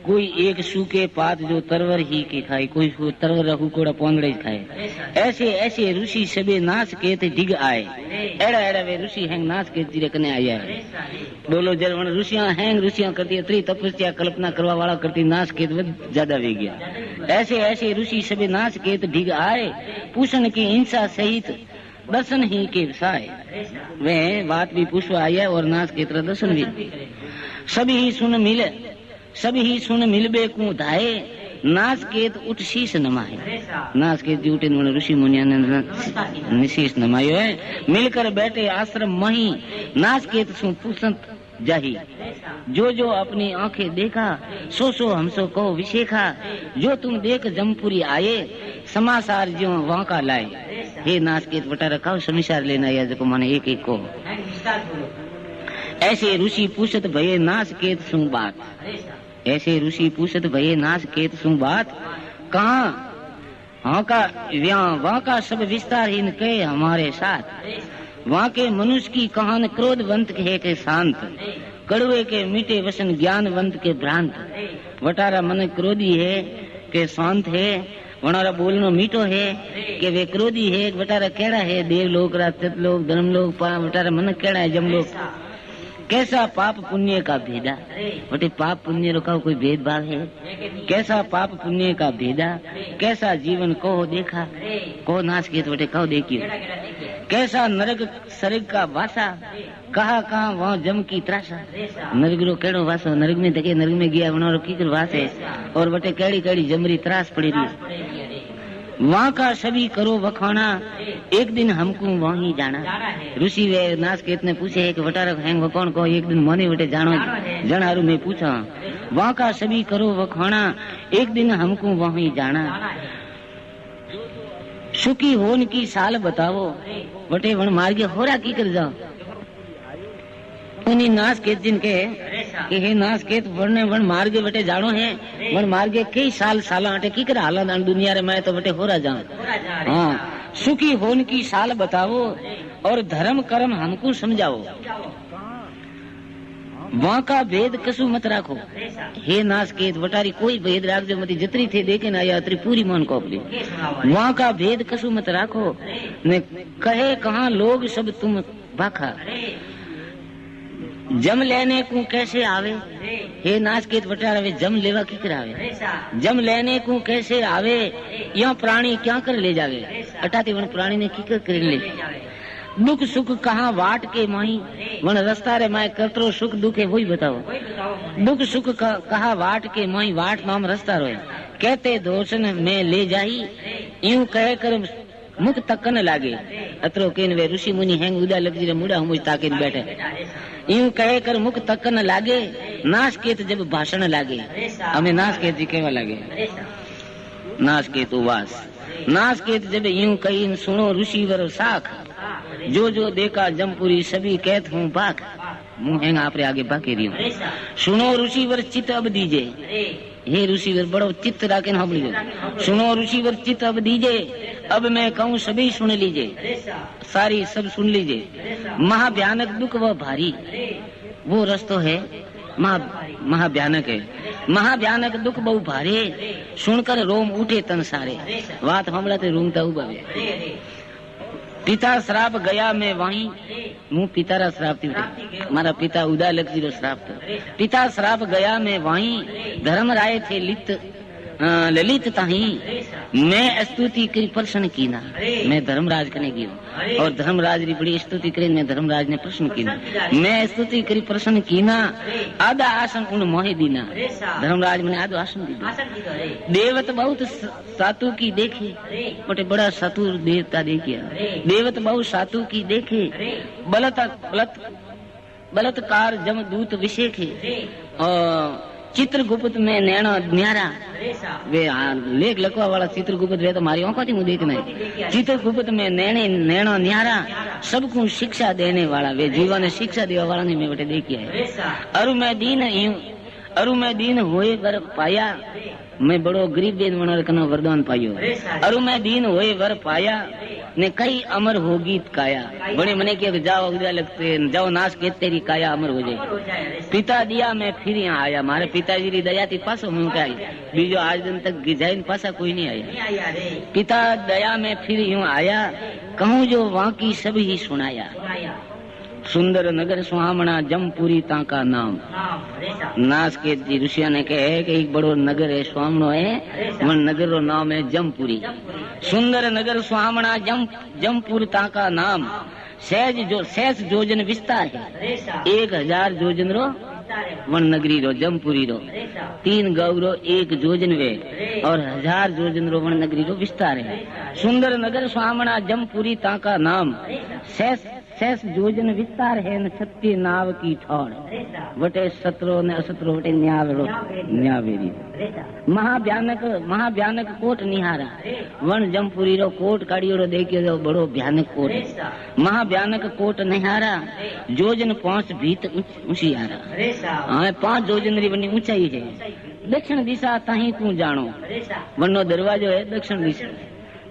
कोई एक सूखे पात जो तरवर ही के खाए, कोई तरवर हुकोड़ा पोंगड़े खाए। ऐसे ऋषि सबे नाश के थे डिग आए। एड़ा वे ऋषि हैंग नाश के जीरे कने आया है। बोलो जर ऋषियां हैंग ऋषियां करती है त्री तपस्या कल्पना करवा वाला करती, नाश के ज्यादा वे गया। ऐसे ऋषि सबे नाश के डिग आए, पूषण की हिंसा सहित दर्शन ही के साय। वे बात भी पूछवा आया और नाश के तरह दर्शन भी। सभी सुन मिलबे को धाये, नाश केत उठ शीश नमाए। नाश केत जी उठे ऋषि मुनिया ने शीश नमायो है। मिलकर बैठे आश्रम मही, नाश केत सु पूछत जाही। जो अपनी आंखें देखा, सो हमसो को विशेखा। जो तुम देख जमपुरी आए, समाचार जो वहां का लाए। हे नाश केत बटा रखा समाचार लेना या जो माने एक एक को। ऐसे ऋषि पूछत भये नाश केत सु बात। ऐसे ऋषि पूछत भये नाश केत सु बात। कहाँ वहाँ का सब विस्तारहीन कहे हमारे साथ। वहाँ के मनुष्य की कहान क्रोधवंत है के शांत, कड़वे के मीठे वसन ज्ञानवंत के भ्रांत। वटारा मन क्रोधी है के शांत है, वनारा बोलनो मीठो है कि वे क्रोधी है। वटारा केड़ा है देवलोक राक्षस लोक धर्मलोक, वटारा मन केड़ा है जमलोक। कैसा पाप पुण्य का भेदा, बटे पाप पुण्य का कोई भेदभाव है। कैसा पाप पुण्य का भेदा, कैसा जीवन कहो देखा। कहो नाश के बटे कहो देखियो। कैसा नरक सरग का वासा, कहाँ वहाँ जम की त्रासा। नरक रो केड़ो वासो, नरक में देखे नरक में गया वनो की वास है, और बटे केड़ी जमरी त्रास पड़ी रही। वहाँ का सभी करो वखाना, एक दिन हमको वहीं जाना। ऋषि वे नाश केत ने पूछे है कि वटारा हैंग कौन को एक दिन मने बटे जानो जनारू में पूछा। वहाँ का सभी करो वखाना, एक दिन हमको वहीं जाना। सुखी होन की साल बतावो, बटे वन मार्गे होरा की कर जाओ। उन्हीं नाश के जिनके कि हे नाश के वरने वन मार्गे बटे जानो है, वन मार्गे कई साल साला अटे की कर हालत दुनिया रे मैं तो बटे होरा जाऊं। हाँ, सुखी होन की साल बतावो और धर्म कर्म हमको समझाओ। वहाँ का भेद कसु मत राखो, हे नाश के वटारी कोई भेद राख जो मती जितनी थे देखे ना या पूरी मन को अपनी। वहाँ का भेद कसु मत राखो, ने कहे कहाँ लोग सब तुम बाखा। जम लेने को कैसे आवे, हे नाच के वटारा वे जम लेवा की करावे। जम लेने को कैसे आवे, यह प्राणी क्या कर ले जावे। अटाती वन प्राणी ने की कर ले। दुख सुख कहाँ वाट के माही, वन रास्ता रे माए कतरो सुख दुख है वही बताओ। दुख सुख कहाँ वाट के माही, वाट नाम रास्ता रोए। कहते दोषन में ले जाई, यूं कह कर मुख तकन लागे। अतरो केन वे ऋषि मुनि हैंग उदा लग जी मुड़ा हम ताके बैठे। यूं कह कर मुख तकन लागे, नाश केत जब भाषण लागे। हमें नाश केत जी केवा लागे, नाश केत वास। नाश केत जब यूं कही सुनो ऋषि वर साख, जो देखा जमपुरी सभी कहत हूँ बाख। मुँह हैंग आपरे आगे बाके रही हूँ। सुनो ऋषि वर चित अब दीजे, हे ऋषिवर बड़ो चित्त राके हम लीजिए। सुनो ऋषिवर चित्त अब दीजिए, अब मैं कहूँ सभी सुन लीजिए, सारी सब सुन लीजिए। महाभयानक दुख व भारी वो रस्तो है, महाभयानक है। महाभयानक दुख बहु भारी, सुनकर रोम उठे तन सारे। बात हमला ते रूमता उबावे। पिता श्राप गया मैं वहीं, मुँह पिता श्राप थी, मारा पिता उदा लक्ष्मी रो श्राप था। पिता श्राप गया मैं वहीं, धर्म राय थे ललित ताही। मैं स्तुति करी प्रश्न की ना, मैं धर्मराज कने गयो और धर्मराज री बड़ी स्तुति करे ने धर्मराज ने प्रश्न की ना। मैं स्तुति करी प्रश्न की ना, आधा आसन उन मोहे दीना। धर्मराज मैंने आधो आसन दी। देवत बहुत सातु की देखे, बटे बड़ा सातु देवता देखिया। देवत बहुत सातु की देखे, बलात्कार जम दूत विषेखे। और चित्रगुप्त में नैना न्यारा, वे लेख लखवा वाला चित्रगुप्त वे तो मारी आंखों थी मुझे देखना है। चित्रगुप्त में नैना न्यारा, सबको शिक्षा देने वाला, वे जीवन शिक्षा देने वाला ने मैं बटे देखिया है। अरु मैं दीन होए वर पाया, मैं बड़ो गरीब बेन वनर कनो वरदान पायो। अरु मैं दीन होए वर पाया, ने कई अमर होगी काया। बड़े मने के जाओ लगते जाओ नाश के तेरी काया अमर हो जाए। पिता दिया मैं फिर यहाँ आया, मारे पिताजी री दया थी पासो हूँ क्या बीजो आज दिन तक गिजाइन पासा कोई नहीं आया। पिता दया में फिर यूं आया, कहूँ जो वहाँ की सभी ही सुनाया। सुंदर नगर सुहामणा जमपुरी ताका नाम। नाश के ऋषिया ने कहे कि एक बड़ो नगर है सुहामणो है, मन नगर रो नाम है जमपुरी। सुंदर नगर सुहामणा जमपुर ताका नाम। शेष जोजन विस्तार है, 1000 जोजन रो वन नगरी रो जमपुरी रो। 3 गौरो 1 जोजन वे और 1000 जोजन रो वन नगरी रो विस्तार है। सुंदर नगर सुहामणा जमपुरी ताका नाम। शेष जोजन विस्तार है न छत्ती नाव की ठौड़। वटे सत्रो ने असत्रो वटे न्यावेरी। महाभयानक कोट निहारा, वन जमपुरी रो कोट काढ़ियो रो देखियो जो बड़ो भयानक कोट। महाभयानक कोट निहारा, जोजन 5 भीत ऊंची आरा। हाँ 5 जोजन री बनी ऊंचाई है। दक्षिण दिशा ताही तू जानो, वनो दरवाजो है दक्षिण दिशा।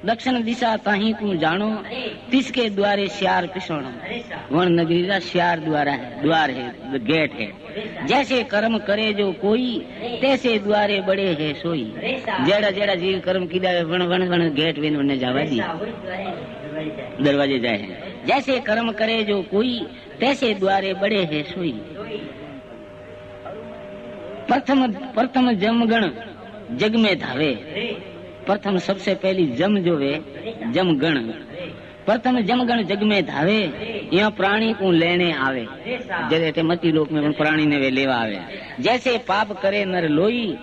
दक्षिण दिशा ताही तू जानो, तिसके द्वारे श्यार पिसोनो। वन नगरी का श्यार द्वार है, गेट है। जैसे कर्म करे जो कोई, तैसे द्वारे बड़े है सोई। जेड़ा जेड़ा जीव कर्म कीदा वन वन वन गेट वेन वन जावा दी, दरवाजे जाए। जैसे कर्म करे जो कोई, तैसे द्वारे बड़े है सोई। प्रथम जमगण जग में धावे। प्रथम सबसे पहली जम जो वे जमगण, प्रथम जमगण जग में धावे। यहाँ प्राणी को लेने आवे, जैसे मती लोक में प्राणी ने वे लेवा आवे। जैसे पाप करे नर लोई,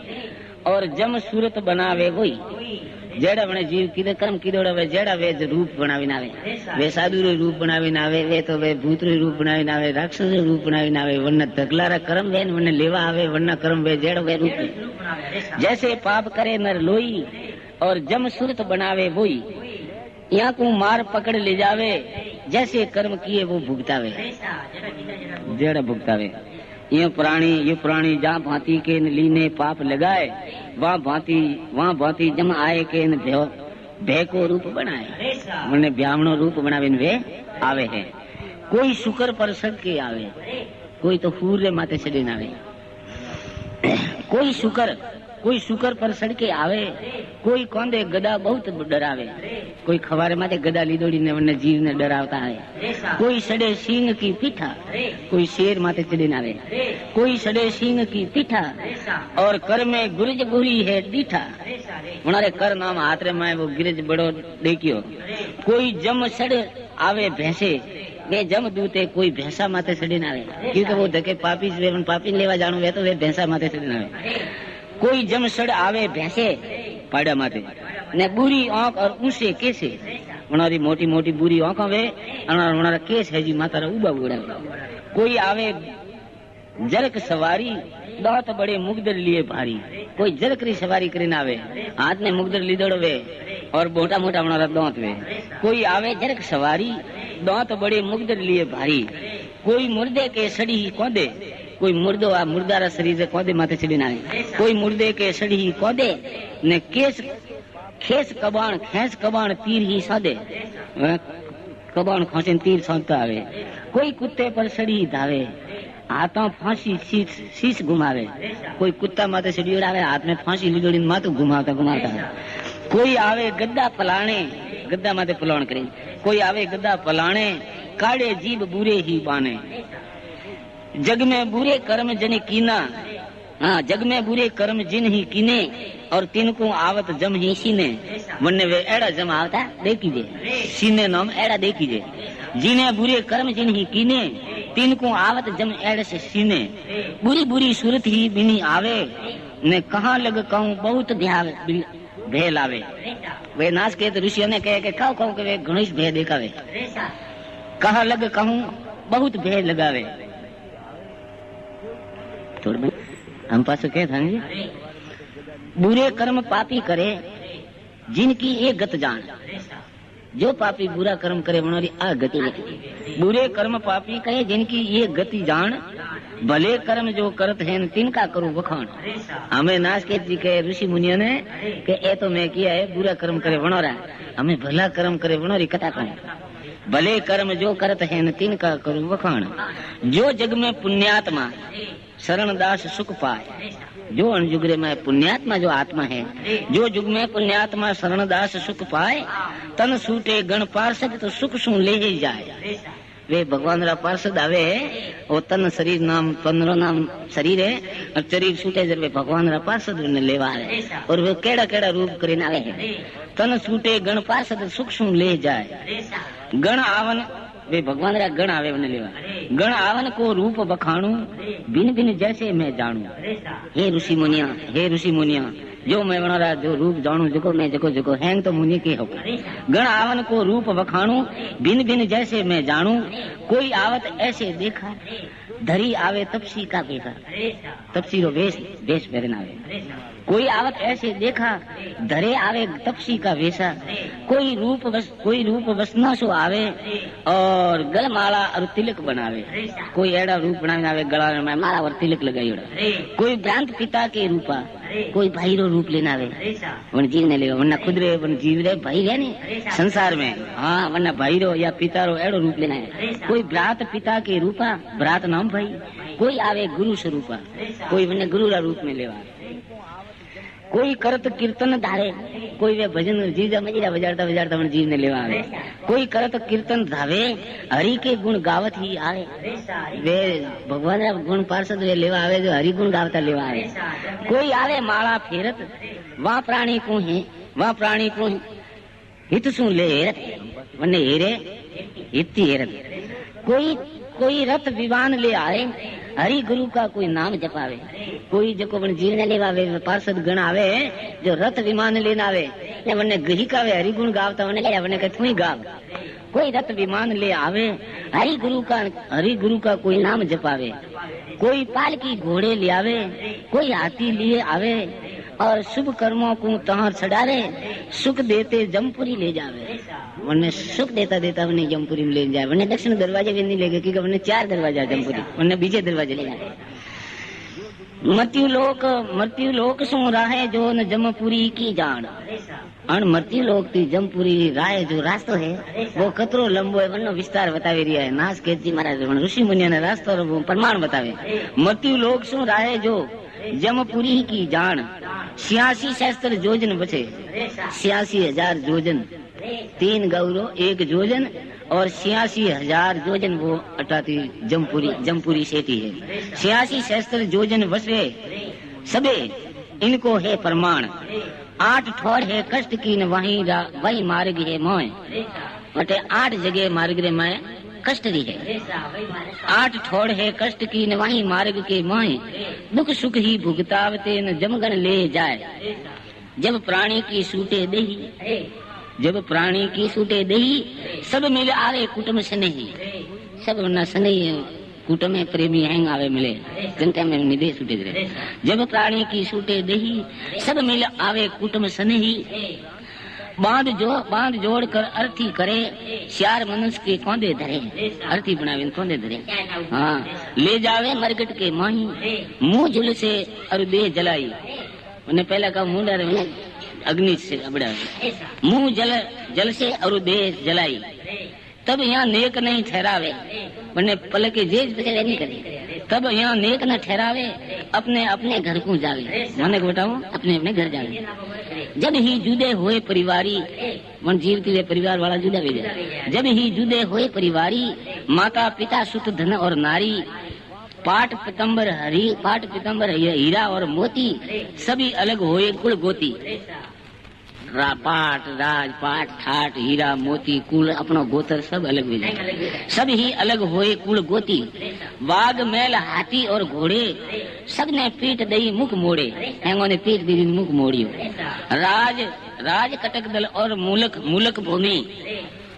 और जम सूरत बनावे वही। जेड़ा वने जीव किदे कर्म कीधोड़ा वे जेड़ा वे रूप बनावीने आवे, वे साधुरो रूप बनावीने आवे, वे तो वे भूतरो रूप बनावीने आवे, राक्षसो रूप बनावीने आवे, वरना ढगलारा कर्म वे वने लेवा आवे, वरना कर्म वे जेड़ा वे रूप। जैसे पाप करे नर लोई और जम सुरत बनावे वोई, यहाँ को मार पकड़ ले जावे, जैसे कर्म किए वो भुगतावे, जेड़ा भुगतावे। ये प्राणी जहाँ भांति के लीने पाप लगाए, वहाँ भांति जम आए के भय को रूप बनाए, उन्हें ब्यामणो रूप बनावे वे आवे है। कोई शुकर पर सड़ के आवे, कोई तो फूल माथे चढ़ी आवे, कोई शुकर पर सड़के आवे, कोई कौंदे गदा बहुत डरावे, कोई खवारे माथे गदा लीदोड़ी ने वने जीव ने डरावता है, कोई सड़े सिंह की पीठा, कोई शेर माथे चढ़ी आवे, कोई सड़े सिंह की पीठा, और कर में गुरज गुरी है डीठा, उनारे कर नाम हाथ रे में वो गिरज बड़ो देखियो। कोई जम सड़ आवे भैंसे, वे जम दूते कोई भैंसा माथे चढ़ी आवे, क्योंकि वो धके पापी लेवा जानो वे तो वे भैंसा माथे चढ़ी आवे। कोई जम सड़ आवे भैंसे पाड़ा माथे ने बुरी आंख और ऊंचे केसे, उनारी मोटी मोटी बुरी आंख वे उनारा केस है जी माता रा उबा उड़ा। कोई आवे जरक सवारी, दांत बड़े मुगदर लिए भारी, कोई जरक री सवारी करीने आवे, हाथ में मुगदर लीदड़ो वे और मोटा मोटा उनारा दांत वे। कोई आवे जरक सवारी, दांत बड़े मुगदर लिए भारी, कोई मुर्दे के सड़ी कौंदे, कोई मुर्दो आ मुर्दारा शरीर से कौदे माथे चढ़ी आवे, कोई मुर्दे के सड़ी कौदे ने खेस कबाण तीर ही सादे, कबाण खोसे तीर साधता आवे। कोई कुत्ते पर सड़ी धावे, हाथों फांसी शीश घुमावे, कोई कुत्ता माथे चढ़ी उड़ावे, हाथ में फांसी लीदोड़ी माथू घुमावता कोई आवे गद्दा पलाणे, गद्दा माथे पलाण करे, कोई आवे गद्दा पलाणे, काड़े जीव बुरे ही बाने। जग में बुरे कर्म जने कीना, हाँ जग में बुरे कर्म जिन ही कीने, और तिनको आवत जम ही सीने, वन्ने वे एड़ा जम आवता देखीजे, सीने नाम एड़ा देखीजे। जिने बुरे कर्म जिन ही कीने, तिनको आवत जम एड़ से सीने, बुरी बुरी सूरत ही बिनी आवे, ने कहाँ लग कहूँ बहुत भय लावे। वे नाच के तो ऋषियों ने कहे कहूँ के वे गणेश भय देखावे, कहाँ लग कहूँ बहुत भय लगावे। हम पास कहे था जी, बुरे कर्म पापी करे जिनकी ये गत जान, जो पापी बुरा कर्म करे उन्होंने आ गति लिखी। बुरे कर्म पापी करे जिनकी ये गति जान, भले कर्म जो करत है तिनका करो वखान। हमें नाच के जी के ऋषि मुनियों ने के ए तो मैं किया है बुरा कर्म करे बनोरा, हमें भला कर्म करे बनोरी कथा करें। भले कर्म जो करत है तिनका करो वखान, जो जग में पुण्यात्मा शरणदास सुख पाए, जो अनजुगरे में पुण्यात्मा जो आत्मा है, जो जुग में पुण्यात्मा शरणदास सुख पाए, तन सूटे गण पार्षद तो सुख सु ले ही जाए। वे भगवान रा पार्षद आवे और तन शरीर नाम पंद्रह नाम शरीर है और शरीर छूटे जब वे भगवान रा पार्षद ने लेवा है, और वे केड़ा केड़ा रूप करीने आवे है। तन सूटे गण पार्षद सुख सु ले जाए, गण आवन वे भगवान रा गण आवे उन्हें लेवा, गण आवन को रूप बखाणू बिन बिन जैसे मैं जानू। हे ऋषि मुनिया जो मैं बना जो रूप जानू जको मैं जको हैंग तो मुनि के हो। गण आवन को रूप बखाणू बिन बिन जैसे मैं जानू, कोई आवत ऐसे देखा धरी आवे तपसी का बेखा, तपसी रो वेश पहरना आवे। कोई आवत ऐसे देखा धरे आवे तपसी का वेशा, कोई रूप बस न सो आवे और गल माला और तिलक बनावे। कोई एड़ा रूप बनावे आवे गला में माला और तिलक लगाई। कोई भ्रांत पिता के रूपा, कोई भाई रो रूप लेना आवे, वन जीव ने लेगा वरना खुद रे वन जीव रे भाई है ने संसार में, हाँ वरना भाई रो या पिता रो एड़ो रूप लेना है। कोई भ्रात पिता के रूपा, भ्रात नाम भाई। कोई आवे गुरु स्वरूपा, कोई वने गुरु रा रूप में लेवा। कोई करत कीर्तन धारे, कोई वे भजन जीजा मजीरा बजाड़ता मन जीव ने लेवा आवे। कोई करत कीर्तन धावे हरि के गुण गावत ही आवे। वे भगवान रा गुण पार्षद वे लेवा आवे जो हरि गुण गावता लेवा आवे। कोई आवे माला फेरत वहाँ प्राणी को हित सु ले हेरत, वने हेरे हित हेरत। कोई कोई रथ विमान ले आए, हरि गुरु का कोई नाम जपावे। कोई जो बन जीवन लेवावे पार्षद गण आवे जो रथ विमान लेने आवे ने वने गहिकावे हरि गुण गावता वने ले वने के थुई गाव। कोई रथ विमान ले आवे, हरि गुरु का कोई नाम जपावे। कोई पालकी घोड़े ले आवे, कोई हाथी लिए आवे, और शुभ कर्मों को तहार छड़ावे, सुख देते जमपुरी ले जावे। वने सुख देता देता वने जमपुरी में ले जाए। वने दक्षिण दरवाजे भी नहीं ले गए क्योंकि वने 4 दरवाजा जमपुरी, वने बीजे दरवाजे ले जाए। मृत्यु लोक सु राहे जो न जमपुरी की जान। अण मृत्यु लोक थी जमपुरी राय जो रास्तो है वो कतरो लंबो है, वनो विस्तार बतावे रिया है। नास केतजी महाराज ऋषि मुनिया ने रास्तो और प्रमाण बतावे। मृत्यु लोक सु राहे जो जमपुरी की जान, 86 सहस्त्र योजन बचे। 86,000 योजन, 3 गौरव 1 योजन और 86,000 योजन वो अटाती जमपुरी सेठी है। 86 सहस्त्र योजन बसे सबे इनको है प्रमाण। 8 ठोर है कष्ट की न वही मार्ग है मोय। बटे 8 जगह मार्ग रे मैं कष्ट री है। 8 ठोर है कष्ट की न वही मार्ग के मोय। दुख सुख ही भुगतावते न जमगण ले जाए। जब प्राणी की सूटे दही सब मिल आवे कुटुंब स्नेही। सब न स्नेही कुटुंब में प्रेमी हैंग आवे मिले जनता में निधे सूटे रहे। जब प्राणी की सूटे दही सब मिल आवे कुटुंब स्नेही। बांध जोड़ कर अर्थी करे, श्यार मनुष्य के कौंदे धरे। अर्थी बनावे कौंदे धरे। हाँ ले जावे मरगट के माही, मुंह झुल से और देह जलाई। उन्हें पहला का मुंह डाले अग्नि से अबड़ा, मुंह जल से और देह जलाई। तब यहाँ नेक नहीं ठहरावे, वरने पल के जेज बचे नहीं करे। तब यहाँ नेक न ठहरावे, अपने अपने घर को जावे। मैंने बताऊं अपने अपने घर जावे। जब ही जुदे हुए परिवारी, मन जीवती परिवार वाला जुदा भी जाए। जब ही जुदे हुए परिवारी, माता पिता सुत धन और नारी। पाट पीतम्बर हीरा और मोती, सभी अलग हुए कुल गोती। पाट राज पाट ठाट हीरा मोती कुल अपना गोत्र सब अलग मिले। सब ही अलग हुए कुल गोती। बाघ मैल हाथी और घोड़े, सब ने पीठ दई मुख मोड़े। हैंगो ने पीठ दी मुख मोड़ियो। राज कटक दल और मूलक भूमि,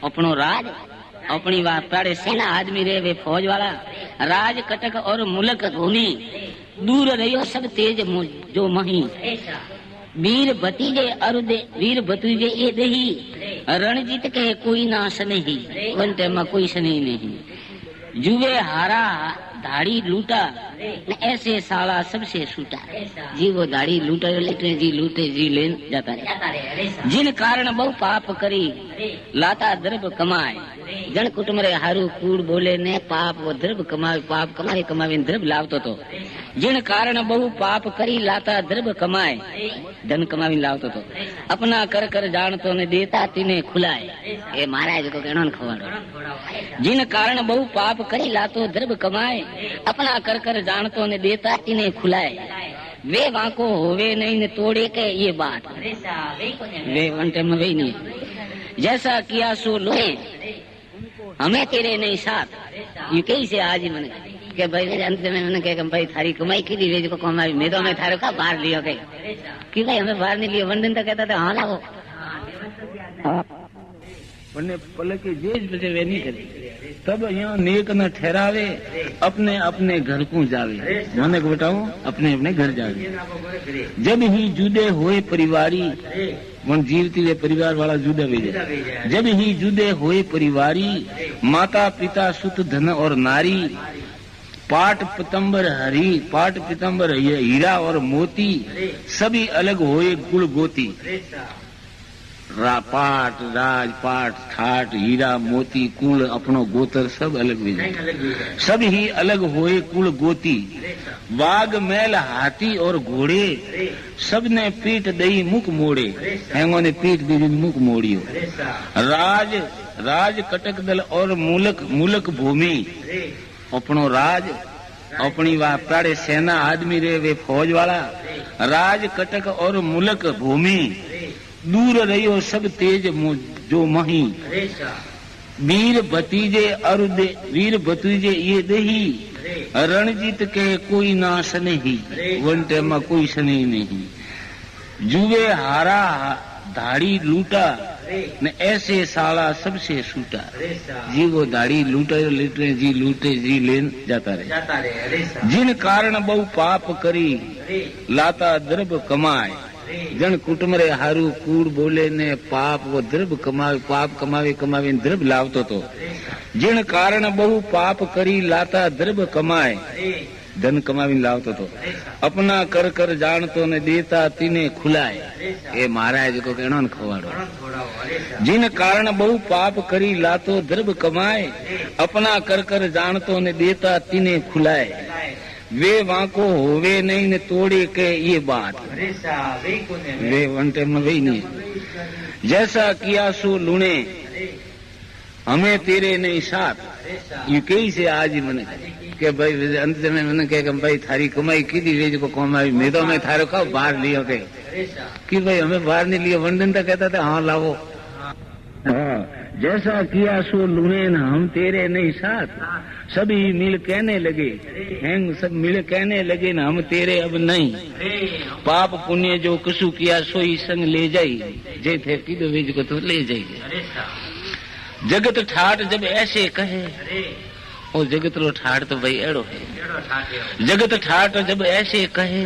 अपनो राज अपनी वाड़े सेना आदमी रे वे फौज वाला। राज कटक और मुलक भूमि, दूर रहियो सब तेज जो मही। वीर भतीजे ये दही, रणजीत के कोई ना सनही। वनते में कोई सनही नहीं। जुवे हारा दाढ़ी लूटा, ऐसे साला सबसे छूटा। जी वो दाढ़ी लूटे जी लेन जाता है। जिन कारण बहु पाप करी, लाता द्रव्य कमाए। जन कुटुंब रे हारू कूड़ बोले ने पाप वो द्रव्य कमावे। पाप कमावे द्रव्य लावतो तो। जिन कारण बहु पाप करी, लाता द्रव्य कमाए। धन कमावी लावतो तो। अपना कर जानतो ने देता तिने खुलाए। ए महाराज को कहना खवाड़ो। जिन कारण बहु पाप करी, लातो द्रव्य कमाए। अपना कर जानतो ने देता तिने खुलाए। वे वाको होवे नहीं ने तोड़े के ये बात। वे वनटे में वे नहीं। जैसा किया सो लोहे, हमें तेरे नहीं साथ। ये कैसे आज ही मैंने के भाई अंत में मैंने कहा भाई थारी कमाई की दी को कमाई मैं तो मैं थारे का बाहर लियो के कि भाई हमें बाहर नहीं लियो। वन दिन तक कहता था हाँ लाओ। वने पल के जेज बचे वे नहीं करे। तब यहाँ नेक न ठहरावे, अपने अपने घर को जावे। मैंने को बताऊं अपने अपने घर जावे। जब ही जुदे हुए परिवारी, मन जीवती वे परिवार वाला जुदा भी जाए। जब ही जुदे हुए परिवारी, माता पिता सुत धन और नारी। पाट पीतम्बर हीरा और मोती, सभी अलग होए कुल गोती। पाट राज ठाट हीरा मोती कुल अपनो गोत्र सब अलग भी जाए। सब ही अलग होए कुल गोती। बाघ मैल हाथी और घोड़े, सब ने पीठ दई मुख मोड़े। हैंगो ने पीठ दी मुख मोड़ियो। राज कटक दल और मूलक भूमि, अपनो राज अपनी वाड़े सेना आदमी रे वे फौज वाला। राज कटक और मुलक भूमि, दूर रहियो सब तेज जो मही। वीर भतीजे ये दही रणजीत के कोई ना सनेही वन टाइम में कोई सने नहीं जुए हारा धाड़ी लूटा न ऐसे साला सबसे सूटा जी वो दाढ़ी लूटे जी लूटे जी लेन जाता रहे जिन कारण बहु पाप करी लाता द्रव्य कमाए जन कुटुंबरे हारू कूड़ बोले ने पाप वो द्रव्य कमावे पाप कमावे द्रव्य लावतो तो जिन कारण बहु पाप करी लाता द्रव्य कमाए धन कमावी लावतो तो अपना कर कर जानतो ने देता तीने खुलाए ए महाराज को कहनो न खवाड़ो जिन कारण बहु पाप करी लातो द्रव्य कमाए अपना कर कर जानतो ने देता तीने खुलाए वे वाको होवे नहीं ने तोड़े के ये बात वे वन टाइम में वही नहीं जैसा किया सो लूणे हमें तेरे नहीं साथ ये कई से आज ही मने के भाई अंत में मैंने कहा भाई थारी कमाई की दी वे को कमाई मैं तो मैं थारो का बाहर लियो के कि भाई हमें बाहर नहीं लिया वंदन तो कहता था हाँ लाओ हाँ जैसा किया सो लूने न हम तेरे नहीं साथ सभी मिल कहने लगे हैंग सब मिल कहने लगे न हम तेरे अब नहीं पाप पुण्य जो कसु किया सोई संग ले जाई जे थे किदो वेज को तो ले जाइए जगत ठाट जब ऐसे कहे और जगत रो ठाट तो भाई एड़ो है जगत ठाट जब ऐसे कहे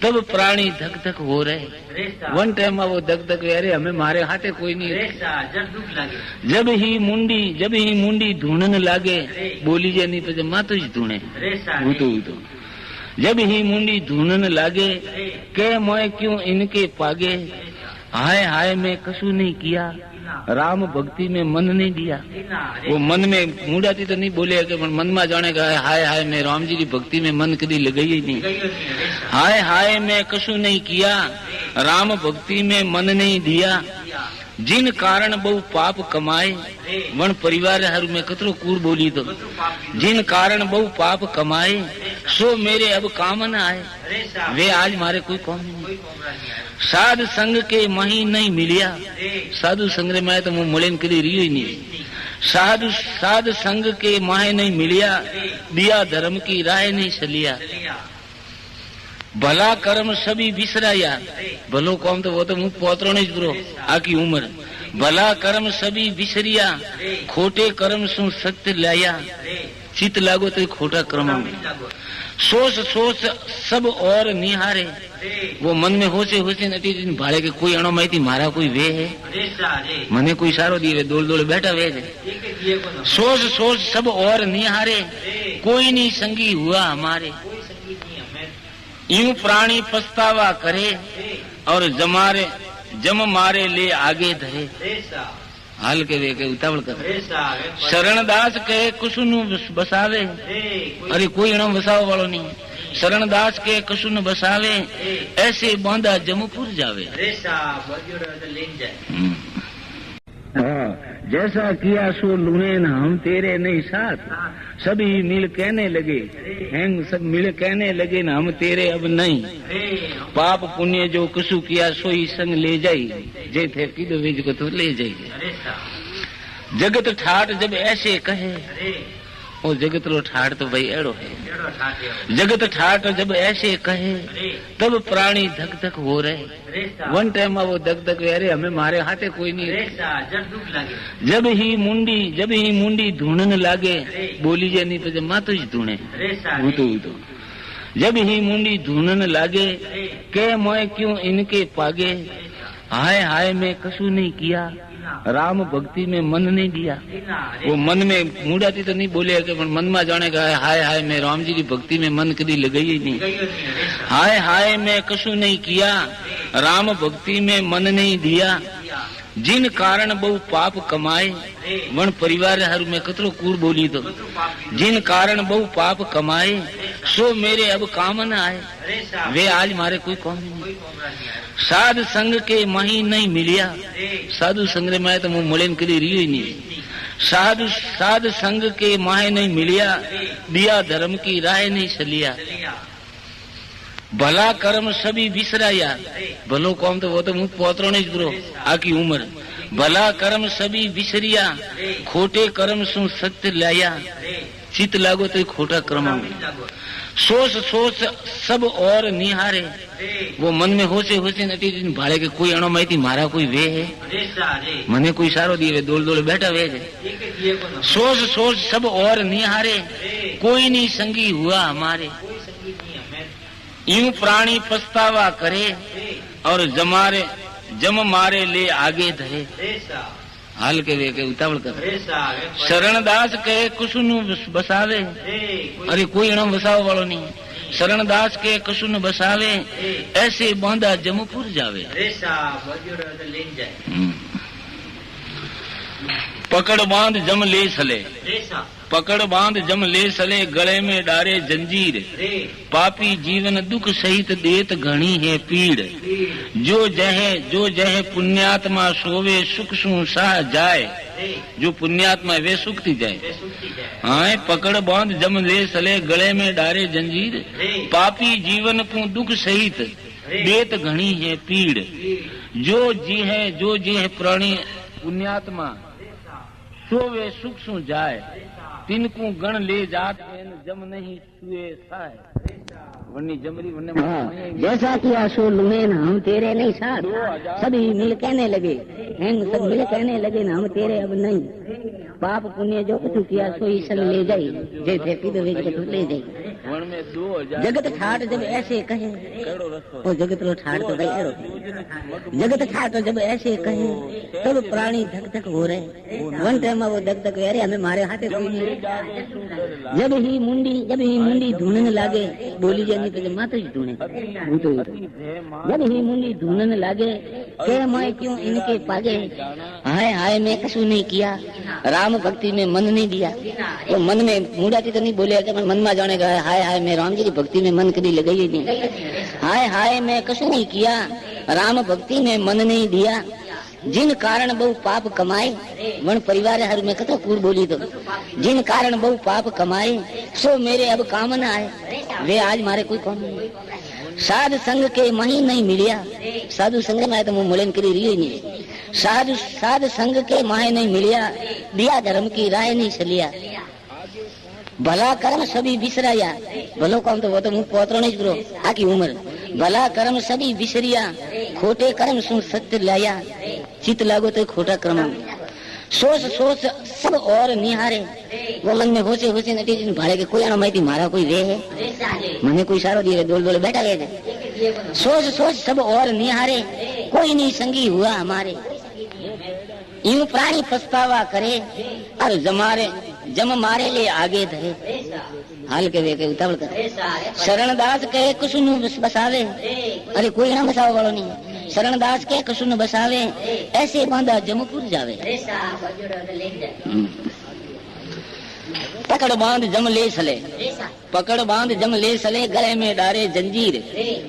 तब प्राणी धक धक हो रहे वन टाइम में वो धक धक अरे हमें मारे हाथे कोई नहीं जब ही मुंडी ढूंढने लागे बोली जे नहीं तो माँ तो ही ढूंढे तो जब ही मुंडी ढूंढने लागे के मैं क्यों इनके पागे हाय हाय मैं कसूर नहीं किया राम भक्ति में मन नहीं दिया वो मन में मुड़ाती तो नहीं बोले कि मन में जाने का हाय हाय मैं राम जी की भक्ति में मन कभी लगाई ही नहीं हाय हाय मैं कछु नहीं किया राम भक्ति में मन नहीं दिया जिन कारण बहु पाप कमाए वन परिवार हर में कतरो कूड़ बोली तो जिन कारण बहु पाप कमाए सो मेरे अब काम न आए वे आज मारे कोई कौन नहीं साध संग के मही नहीं मिलिया साधु संग में तो मुँह मुलेन करी रियो ही नहीं साधु संग के माहे नहीं मिलिया दिया धर्म की राह नहीं चलिया भला कर्म सभी बिसराया भलो कौम तो वो तो मुँह पोतरो नहीं बुरो आकी उम्र भला कर्म सभी बिसरिया खोटे कर्म सु सत्य लाया चित लागो तो खोटा कर्म में सोच सब और निहारे वो मन में होसे नटी भाड़े के कोई अणो माहिती मारा कोई वे है मने कोई सारो दिए दौड़ दौड़ बैठा वे है सोच सब और निहारे कोई नहीं संगी हुआ हमारे यूं प्राणी पछतावा करे और जम मारे ले आगे धरे हाल के वे के उतावल करे शरणदास कहे कुसुनु बसावे अरे कोई इणो बसाव वालो नहीं शरणदास के कुसुन बसावे ऐसे बांधा जमपुर जावे जैसा किया सो लूने न हम तेरे नहीं साथ सभी मिल कहने लगे हैंग सब मिल कहने लगे न हम तेरे अब नहीं पाप पुण्य जो कसु किया सोई संग ले जाई जे थे किदो वेज को तो ले जाइए जगत ठाट जब ऐसे कहे और जगत रो ठाट तो भाई एड़ो है जगत ठाट जब ऐसे कहे तब प्राणी धक धक हो रहे वन टाइम में वो धक धक अरे हमें मारे हाथे कोई नहीं जब ही मुंडी ढूंढने लागे बोली जे नहीं तो माँ तो ही ढूंढे तो जब ही मुंडी ढूंढने लागे के मैं क्यों इनके पागे हाय हाय मैं कछु नहीं किया राम भक्ति में मन नहीं दिया वो मन में मुड़ाती तो नहीं बोले कि मन में जाने का हाय हाय मैं राम जी की भक्ति में मन कभी लगाई ही नहीं हाय हाय मैं कछु नहीं किया राम भक्ति में मन नहीं दिया जिन कारण बहु पाप कमाए वन परिवार हर में कतरो कूड़ बोली तो जिन कारण बहु पाप कमाए सो मेरे अब काम न आए वे आज मारे कोई कौन नहीं साध संग के मही नहीं मिलिया साधु संग में तो मुँह मुलेन कभी रियो ही नहीं साधु संग के माहे नहीं मिलिया दिया धर्म की राह नहीं चलिया भला कर्म सभी बिसराया भलो कौम तो वो तो मुँह पोतरो नहीं बुरो आकी उम्र भला कर्म सभी विसरिया खोटे कर्म सु सत्य लाया चित लागो तो खोटा कर्म सोच सोच सब और निहारे वो मन में होसे होसे नटी भाड़े के कोई अणो माहिती मारा कोई वे है मने कोई सारो दिए दोल दोल बैठा वे सोच सोच सब और निहारे कोई नहीं संगी हुआ हमारे यूं प्राणी पछतावा करे और जम मारे ले आगे धरे हाल के वे के उतावल कर शरणदास कहे कुसुन बसावे अरे कोई इणम बसाव वालो नहीं शरणदास के कुसुन बसावे ऐसे बांधा जमपुर जावे पकड़ बांध जम ले सले पकड़ बांध जम ले सले गले में डारे जंजीर पापी जीवन दुख सहित देत घनी है पीड़ जो जह पुण्यात्मा सोवे सुख सु सह जाए जो पुण्यात्मा वे सुखती जाए हाँ पकड़ बांध जम ले सले गले में डारे जंजीर पापी जीवन को दुख सहित देत घनी है पीड़ जो जी है प्राणी पुण्यात्मा सोवे सुख सु जाए तिनको गण ले जात जम नहीं सुए साय वरनी जमरी वरने जैसा कि असुर में हम तेरे नहीं साथ सभी मिल कहने लगे सब मिल कहने लगे ना हम तेरे अब नहीं पाप पुण्य जो कुछ किया सो ईश्वर ले जाई जैसे ले जाई जगत ठाट जब ऐसे कहे ओ जगत लो ठाट तो भाई जगत ठाट जब ऐसे कहे तब प्राणी धक धक हो रहे वन टाइम वो धक धक अरे हमें मारे हाथे कोई नहीं जब ही मुंडी ढूंढने लागे बोली जाने के माता ही ढूंढे जब ही मुंडी ढूंढने लागे के मैं क्यों इनके पागे हाय हाय मैं कसूर नहीं किया राम भक्ति में मन नहीं दिया तो मन में मुंडाती तो नहीं बोले मन में जाने का हाय हाय मैं राम जी की भक्ति में मन कभी लगाई नहीं हाय हाय मैं कसूर नहीं किया राम भक्ति में मन नहीं दिया जिन कारण बहु पाप कमाए वन परिवार हर में कतो कूड़ बोली तो जिन कारण बहु पाप कमाए सो मेरे अब काम न आए वे आज मारे कोई काम नहीं साधु संग के मही नहीं मिलिया साधु संग में तो मुलन करी रही नहीं साधु संग के माहे नहीं मिलिया दिया धर्म की राय नहीं चलिया भला कर्म सभी विसराया भलो काम तो वो तो मुंह पोतरो नहीं करो आकी उम्र भला कर्म सभी विसरिया खोटे कर्म सु सत्य लाया चित लागो तो खोटा कर्म सोच सोच सब और निहारे वो मन में होसे होसे नटी भाड़े के कोई माहिती मारा कोई वे है मने कोई सारो दिए दोल दोल बैठा गए सोच सोच सब और निहारे कोई नहीं संगी हुआ हमारे यूं प्राणी पछतावा करे और जम मारे ले आगे धरे हाल के वे के उतावल कर शरणदास कहे कुसुन बसावे अरे कोई ना बसाव वालो नहीं शरणदास के कुसुन बसावे ऐसे बांधा जमपुर जावे पकड़ बांध जम ले सले गले में डारे जंजीर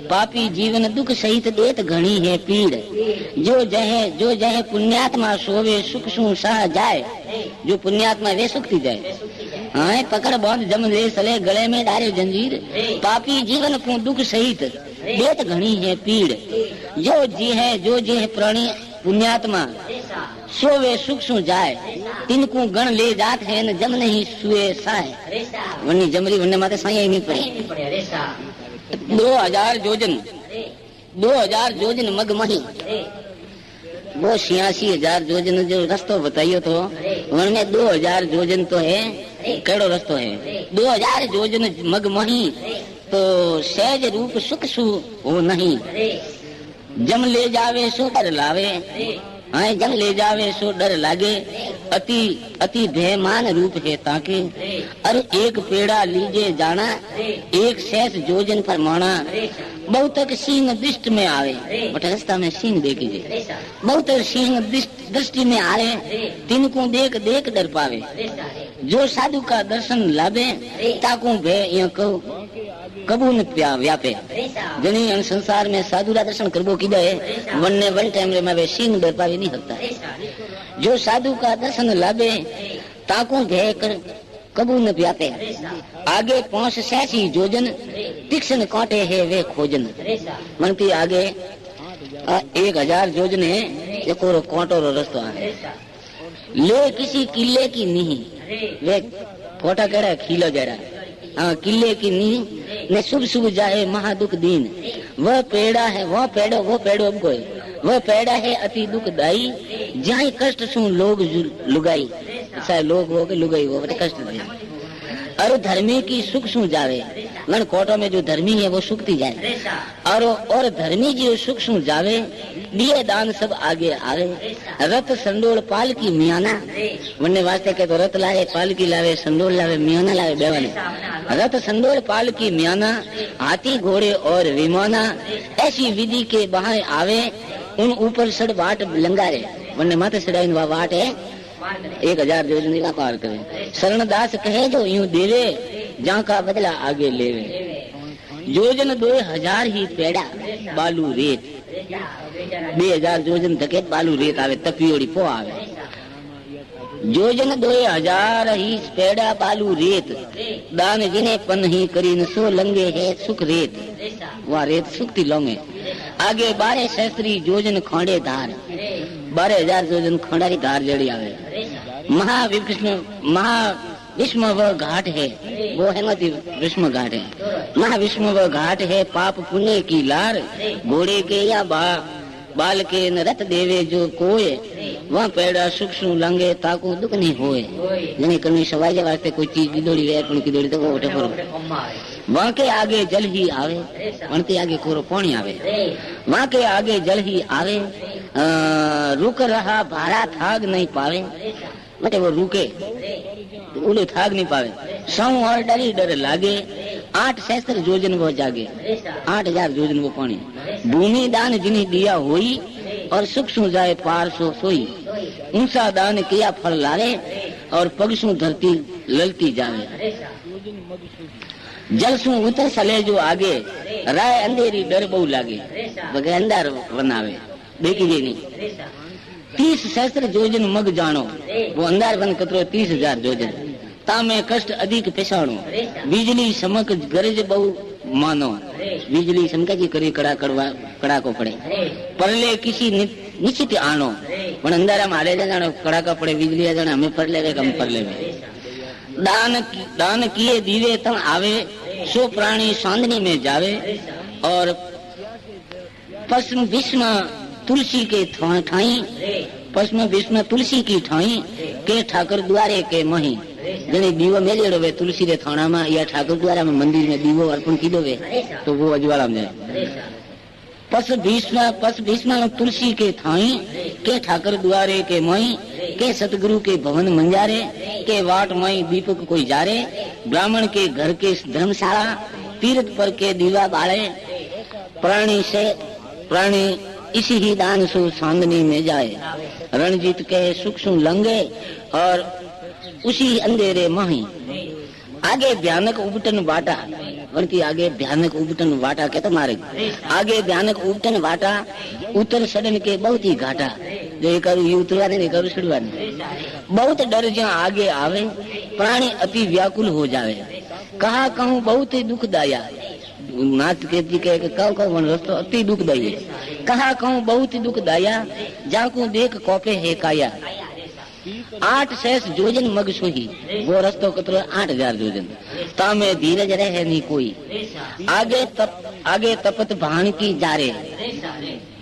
पापी जीवन दुख सहित देत घनी है पीड़ जो जहे पुण्यात्मा सोवे सुख सु सह जाए जो पुण्यात्मा वे सुखती जाए हाँ पकड़ बांध जम ले सले गले में डारे जंजीर पापी जीवन को दुख सहित देत घनी है पीड़ जो जी है प्राणी पुण्यात्मा सोवे सुख सु जाए तिनको गण ले जात है न जम नहीं सुए साए वरनी जमरी वरने माते साई नहीं पड़े 2000 जोजन मगमही वो 86,000 जोजन जो रस्तो बताइयो तो उनमें 2000 जोजन तो है केड़ो रस्तो है 2000 जोजन मगमही तो सहज रूप सुख सु हो नहीं जम ले जावे सो डर लावे हाँ जम ले जावे सो डर लागे अति बेमान रूप है ताके अरे एक पेड़ा लीजे जाना एक शेष जोजन पर माना बहुत तक सिंह दृष्टि में आवे बट रास्ता में सिंह देखिए बहुत सिंह दृष्टि में आवे तिनको देख देख डर पावे जो साधु का दर्शन लाभे ताकू भे यो कहू कबू न व्यापे जनी संसार में साधु का दर्शन करबो की दे वन टाइम में वे सिंह डर पावे नहीं सकता जो साधु का दर्शन लाभे ताकू भे कर कबू न व्यापे आगे 586 जोजन तीक्ष्ण कांटे है वे खोजन मन की आगे 1000 जोजन है चकोरो कोटोरो रस्तो आवे। ले किसी किले की नींह, वे कोटा केड़ा खीलो जड़ा, हाँ किले की नींह ने शुभ शुभ जाए महादुख दीन। वह पेड़ा है वो पेड़ो अब कोई वह पेड़ा है अति दुखदाई, जहाँ कष्ट सु लोग लुगाई, चाहे लोग हो के लुगाई हो बड़े कष्ट दे। और धर्मी की सुख सु जावे, मन कोटो में जो धर्मी है वो सुखती जाए, और धर्मी जो सुख सु जावे, दिए दान सब आगे आवे। रथ संडोल पाल की मियाना, वन्ने वास्ते के तो रथ लावे, पाल की लावे, संडोल लावे, मियाना लावे, बेवाने। रथ संडोल पाल की मियाना, हाथी घोड़े और विमाना, ऐसी विधि के बहाने आवे, उन ऊपर सड़ वाट लंगारे, वन्ने माथे सड़ाइन वा वाट है 1000 योजन का पार करे। शरणदास कहे जो यूं देवे, जहाँ का बदला आगे लेवे। योजन 2000 ही पेड़ा बालू रेत, 2000 योजन धके बालू रेत आवे, तपियोड़ी पो आवे। योजन 2000 ही पेड़ा बालू रेत, दान जिने पन ही करीन सो लंगे है सुख रेत, वह रेत सुखती लोंगे। आगे 12 सहस्त्री योजन खोंडे धार, 12000 योजन खोंडारी धार जड़ी आवे। महाविष्म वह घाट है, वो है मत विष्म घाट है। महाविष्म वह घाट है, पाप पुण्य की लार, घोड़े के या बाल के न रत देवे जो कोय, वहाँ पेड़ा सुख सु लंगे ताको दुख नहीं होए। जने कहीं सवाई वास्ते कोई चीज गिदोड़ी वे पण गिदोड़ी तो वो उठे पर वहाँ के आगे जल ही आवे, वहाँ आगे कोरो पानी आवे। वहाँ के आगे जल ही आवे, रुक रहा भारा थाग नहीं पावे, मतलब वो रुके उले थाग नहीं पावे। सौ और डरी डर लागे, 8 सहस्त्र योजन वो जागे, 8000 योजन वो पानी। भूमि दान जिन्हें दिया होई, और सुख सु जाए पार सो सोई। ऊंचा दान किया फल लावे, और पग सु धरती ललती जावे। जल सु उतर सले जो आगे, राय अंधेरी डर बहु लागे, बगे अंधार बनावे देखी जे नहीं। 30 सहस्त्र योजन मग जानो, वो अंधार बन कतरो 30,000 योजन। तामे कष्ट अधिक पेशाणो, बिजली समक गरज बहु मानो। बिजली समका जी करे कड़ा को पड़े, परले किसी निश्चित आनो, पण अंधारा मारे जानो कड़ाका पड़े, बिजली आ जाने हमें परले वे कम परले वे। दान किए दीवे तन आवे, सो प्राणी सांदनी में जावे। और पश्चिम विष्णु तुलसी के ठाई, पश्चिम विष्णु तुलसी की ठाई, के ठाकर द्वारे के मही। जने दीवो मेलेड़ो वे तुलसी रे थाना में या ठाकुर द्वारा में मंदिर में दीवो अर्पण कीधो वे तो वो अजवाड़ा में जाए। पस भीष्म तुलसी के थाई, के ठाकर द्वारे के मई, के सतगुरु के भवन मंजारे, के वाट मई दीपक कोई जारे। ब्राह्मण के घर के धर्मशाला, तीर्थ पर के दीवा बाले। प्राणी इसी ही दान सु सांदनी में जाए। रणजीत के सुख सु लंगे, और उसी अंधेरे मही। आगे भयानक उबटन वाटा, वरती आगे भयानक उबटन वाटा के तो मारे। आगे भयानक उबटन वाटा, उतर सडन के बहुत ही घाटा। जो करू ये उतरवाने नहीं करू छुड़वाने, बहुत डर जहाँ आगे आवे, प्राणी अति व्याकुल हो जावे। कहा कहूँ बहुत ही दुखदाया, नाथ के जी के कहो रस्तो अति दुखदायी है। कहा कहूँ बहुत ही दुखदाया, जाको देख कौपे है काया। 8 सहस योजन मग सोही, वो रस्तो कतरो 8000 योजन। तामे धीरज रहे नहीं कोई, आगे तपत भान की जारे।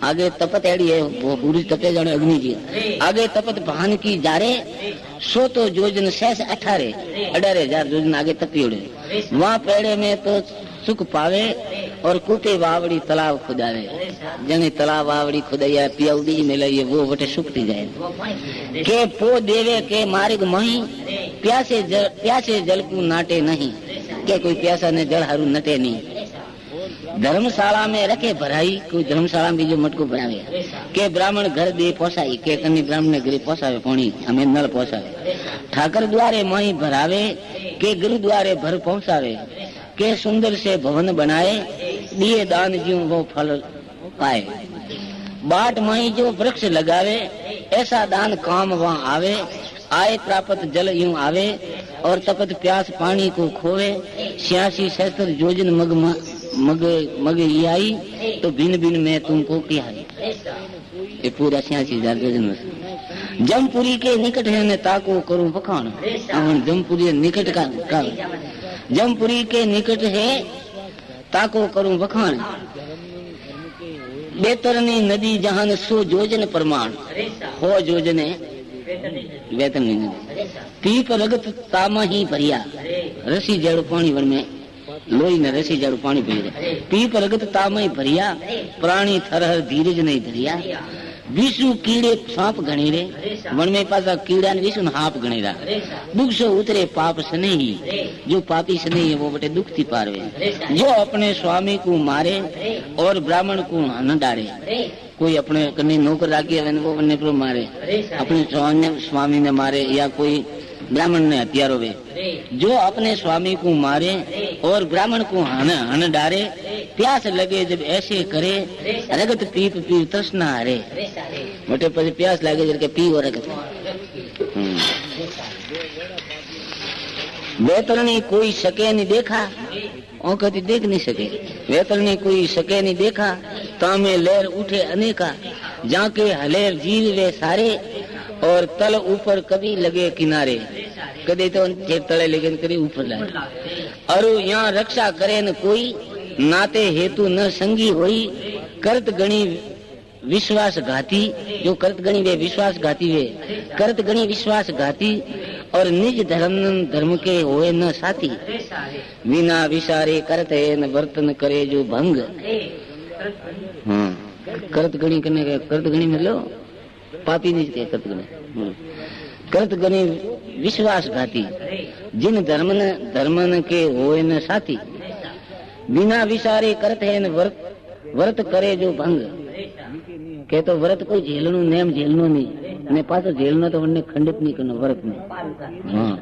आगे तपत एड़ी है, वो पुरुष तपे जाने अग्नि जी। आगे तपत भान की जारे, सो तो योजन सहस 18,000 योजन आगे तपी उड़े। वहाँ पेड़े में तो सुख पावे, और कूटे वावड़ी तालाब खुदावे। जने तालाब वावड़ी खुदाया पियाउदी में लइए, वो वटे सुखती जाए। के पो देवे के मार्ग मही, प्यासे जल को नाटे नहीं। के कोई प्यासा ने जल हारू नटे नहीं। धर्मशाला में रखे भराई, कोई धर्मशाला में जो मटको बनावे। के ब्राह्मण घर दे पोसाई, के कन्नी ब्राह्मण ने घर पोसावे पानी, हमें नल पोसावे। ठाकर द्वारे मही भरावे, के गुरुद्वारे भर पहुंचावे। के सुंदर से भवन बनाए, दिए दान जीव वो फल पाए। बाट मही जो वृक्ष लगावे, ऐसा दान काम वहाँ आवे। आए प्राप्त जल यूं आवे, और तपत प्यास पानी को खोवे। 86 सहस्त्र योजन मग आई, तो भिन्न भिन्न में तुमको क्या है। ये पूरा 86,000 योजन जमपुरी के निकट है ने ताको करूं पखाण जमपुरी निकट का जमपुरी के निकट है ताको करूं बखाण बेतरनी नदी जहान 100 योजन प्रमाण हो योजने बेतरनी नदी पीप रगत तामा ही भरिया रसी जड़ पानी वन में लोही ने रसी जड़ पानी पी पीप रगत तामा ही भरिया प्राणी थरहर धीरज नहीं धरिया विष्णु कीड़े सांप गणेरे मन में पासा कीड़ा ने विष्णु हाप गणेरा दुख से उतरे पाप स्नेही जो पापी स्नेही है वो बटे दुख थी पारवे जो अपने स्वामी को मारे और ब्राह्मण को न डारे कोई अपने कन्नी नौकर राखी वो अपने को मारे अपने स्वामी ने मारे या कोई ब्राह्मण ने हथियार होवे जो अपने स्वामी को मारे और ब्राह्मण को हन डारे प्यास लगे जब ऐसे करे रगत पीप पीप तृष्णा हरे मोटे पर प्यास लगे जब पी और रगत वेतरणी कोई सके नहीं देखा और कभी देख नहीं सके वेतरणी कोई सके नहीं देखा तामे लहर उठे अनेका जाके हलेर जीव वे सारे और तल ऊपर कभी लगे किनारे कदे तो तले लेकिन कभी ऊपर लाए और यहाँ रक्षा करे न कोई नाते हेतु न संगी होई करत गणी विश्वासघाती जो करत गणी वे विश्वासघाती वे करत गणी विश्वासघाती और निज धर्म के होए न साथी बिना विचारे करत है न वर्तन करे जो भंग करत गणी करने का करत गणी मतलब पापी नहीं के करत गणी विश्वासघाती जिन धर्मन के होए न साथी बिना विचारे करत है न व्रत करे जो भंग के तो व्रत कोई झेलनो नेम झेलनो नहीं ने पाछो झेलनो तो वने खंडित नहीं करनो व्रत में हाँ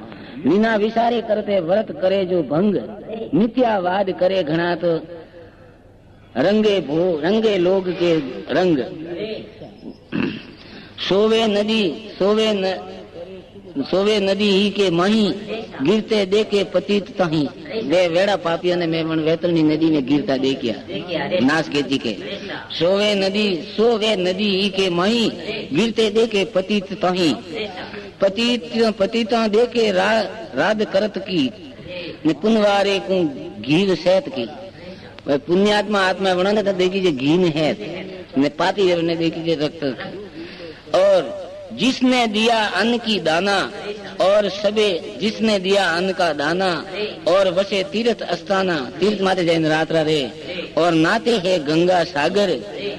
बिना विचारे करते व्रत करे जो भंग मिथ्यावाद करे घना तो रंगे लोग के रंग सोवे नदी ही के माही गिरते देखे पतित तही वे वेड़ा पापिया ने मैं वेतरनी नदी में गिरता देखिया नाश के जी के सोवे नदी ही के माही गिरते देखे पतित तही पतिता देखे राध करत की पुनवारे को घीर सैत की पुण्यात्मा आत्मा वर्णन था देखिए घी में है ने पापी ने देखिए रक्त और जिसने दिया अन्न की दाना और सबे जिसने दिया अन्न का दाना और वसे तीर्थ अस्ताना तीर्थ माते जैन रात्रा रे और नाते है गंगा सागर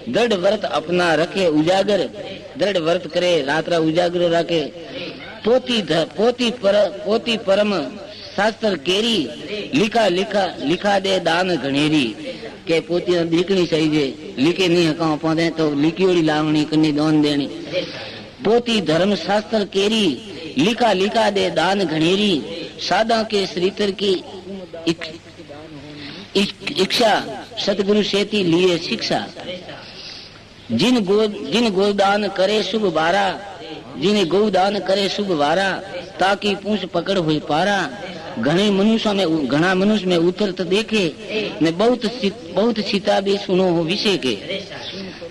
दृढ़ व्रत अपना रखे उजागर दृढ़ व्रत करे रात्रा उजागर रखे पोती परम शास्त्र केरी लिखा दे दान घनेरी के पोती लिखनी चाहिए लिखे नहीं हका पादे तो लिखी लावनी कन्नी दान देनी पोती धर्म शास्त्र केरी लिखा दे दान घनेरी सादा के श्रीतर की इच्छा सतगुरु सेती लिए शिक्षा जिन गोदान करे शुभ बारा जिन्हें गोदान करे शुभ वारा ताकि पूछ पकड़ हुई पारा घने घना मनुष्य में उतरत देखे ने बहुत सीता भी सुनो हो विषय के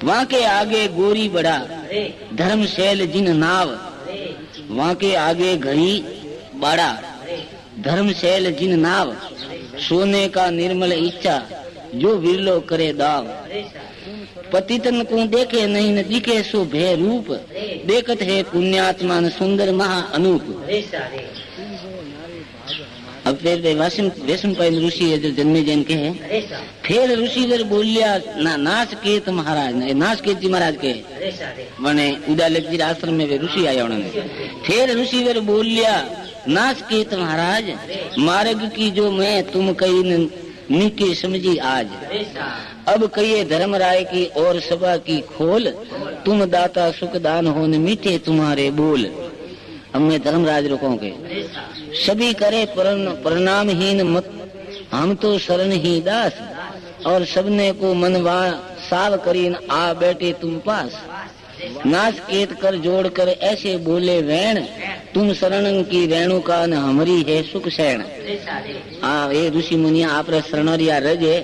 वहाँ के आगे गोरी बड़ा धर्मशैल जिन नाव वहाँ के आगे घड़ी बड़ा धर्मशैल जिन नाव सोने का निर्मल इच्छा जो विरलो करे दाव पतितन को देखे नहीं न दिखे सो भय रूप देखत है पुण्यात्मा न सुंदर महा अनूप अब फिर वैष्णव ऋषि है जो जन्मे जैन के है फिर ऋषि वर बोलिया नाश केत महाराज ने नाश केत जी महाराज के बने उदालक जी आश्रम में वे ऋषि आया उन्होंने फिर ऋषि वर बोलिया नाश केत महाराज मार्ग की जो मैं तुम कई नीके समझी आज अब कहिए धर्मराय की और सभा की खोल तुम दाता सुख दान हो न मीठे तुम्हारे बोल हमें धर्मराज रोकोगे सभी करे प्रणामहीन मत हम तो शरण ही दास और सबने को मनवा साव करीन आ बैठे तुम पास नाच केत कर जोड़ कर ऐसे बोले वैण तुम शरण की रेणु का न हमारी है सुख सैण ये ऋषि मुनिया आप शरणरिया रजे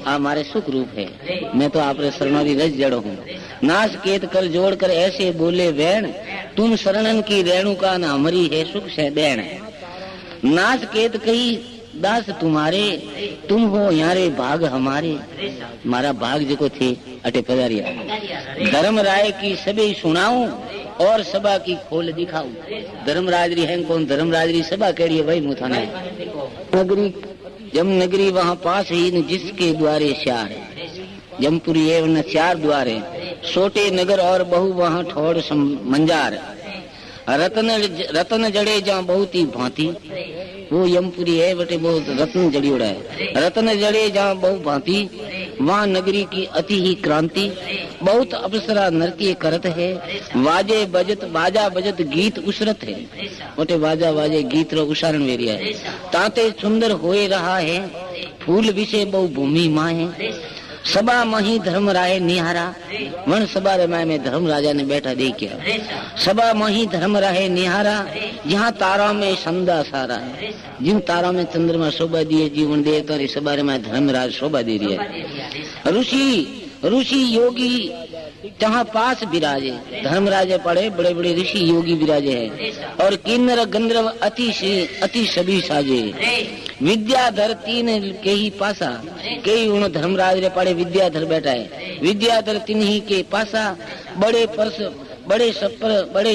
आ मारे सुख रूप है। मैं तो आप रे शरणारी रज जड़ो हूँ। नाश केत कर जोड़ कर ऐसे बोले वैण, तुम शरणन की रेणुका न हमारी है सुख से देण। नाश केत कही दास तुम्हारे, तुम हो यारे भाग हमारे। मारा भाग जो थे अटे पधारिया। धर्म राय की सभी सुनाऊं और सभा की खोल दिखाऊं। धर्मराजरी है कौन? धर्मराजरी सभा केड़ी है भाई मुथाने नगरी जम नगरी वहाँ पास ही न जिसके द्वारे श्यार। जमपुरी है वरना 4 द्वार है। छोटे नगर और बहु वहाँ ठोड़ मंजार। रतन जड़े जहाँ बहुत ही भांति। वो यमपुरी है बटे बहुत रत्न जड़ी उड़ा है। रतन जड़े जहाँ बहु भांति, वहाँ नगरी की अति ही क्रांति। बहुत अप्सरा नृत्य करत है, वाजे बजत बाजा बजत गीत उसरत है। बटे बाजा वाजे गीत रो उच्चारण वेरिया है। ताते सुंदर होए रहा है, फूल विषय बहु भूमि माँ है। सभा मही धर्म राय निहारा, वन सभा रमाय में धर्म राजा ने बैठा देखिया। सभा मही धर्म राय निहारा, यहाँ तारा में संदा सारा। जिन तारा में चंद्रमा शोभा दिए जीवन दे, तो सभा रमाय धर्मराज शोभा दे रही है। ऋषि योगी जहाँ पास विराजे। धर्मराजे पड़े बड़े बड़े ऋषि योगी विराजे है। और किन्नर गंधर्व अति सभी साजे। विद्याधर 3 के ही पासा, कई उन धर्मराज रे पड़े विद्याधर बैठा है। विद्याधर 3 ही के पासा, बड़े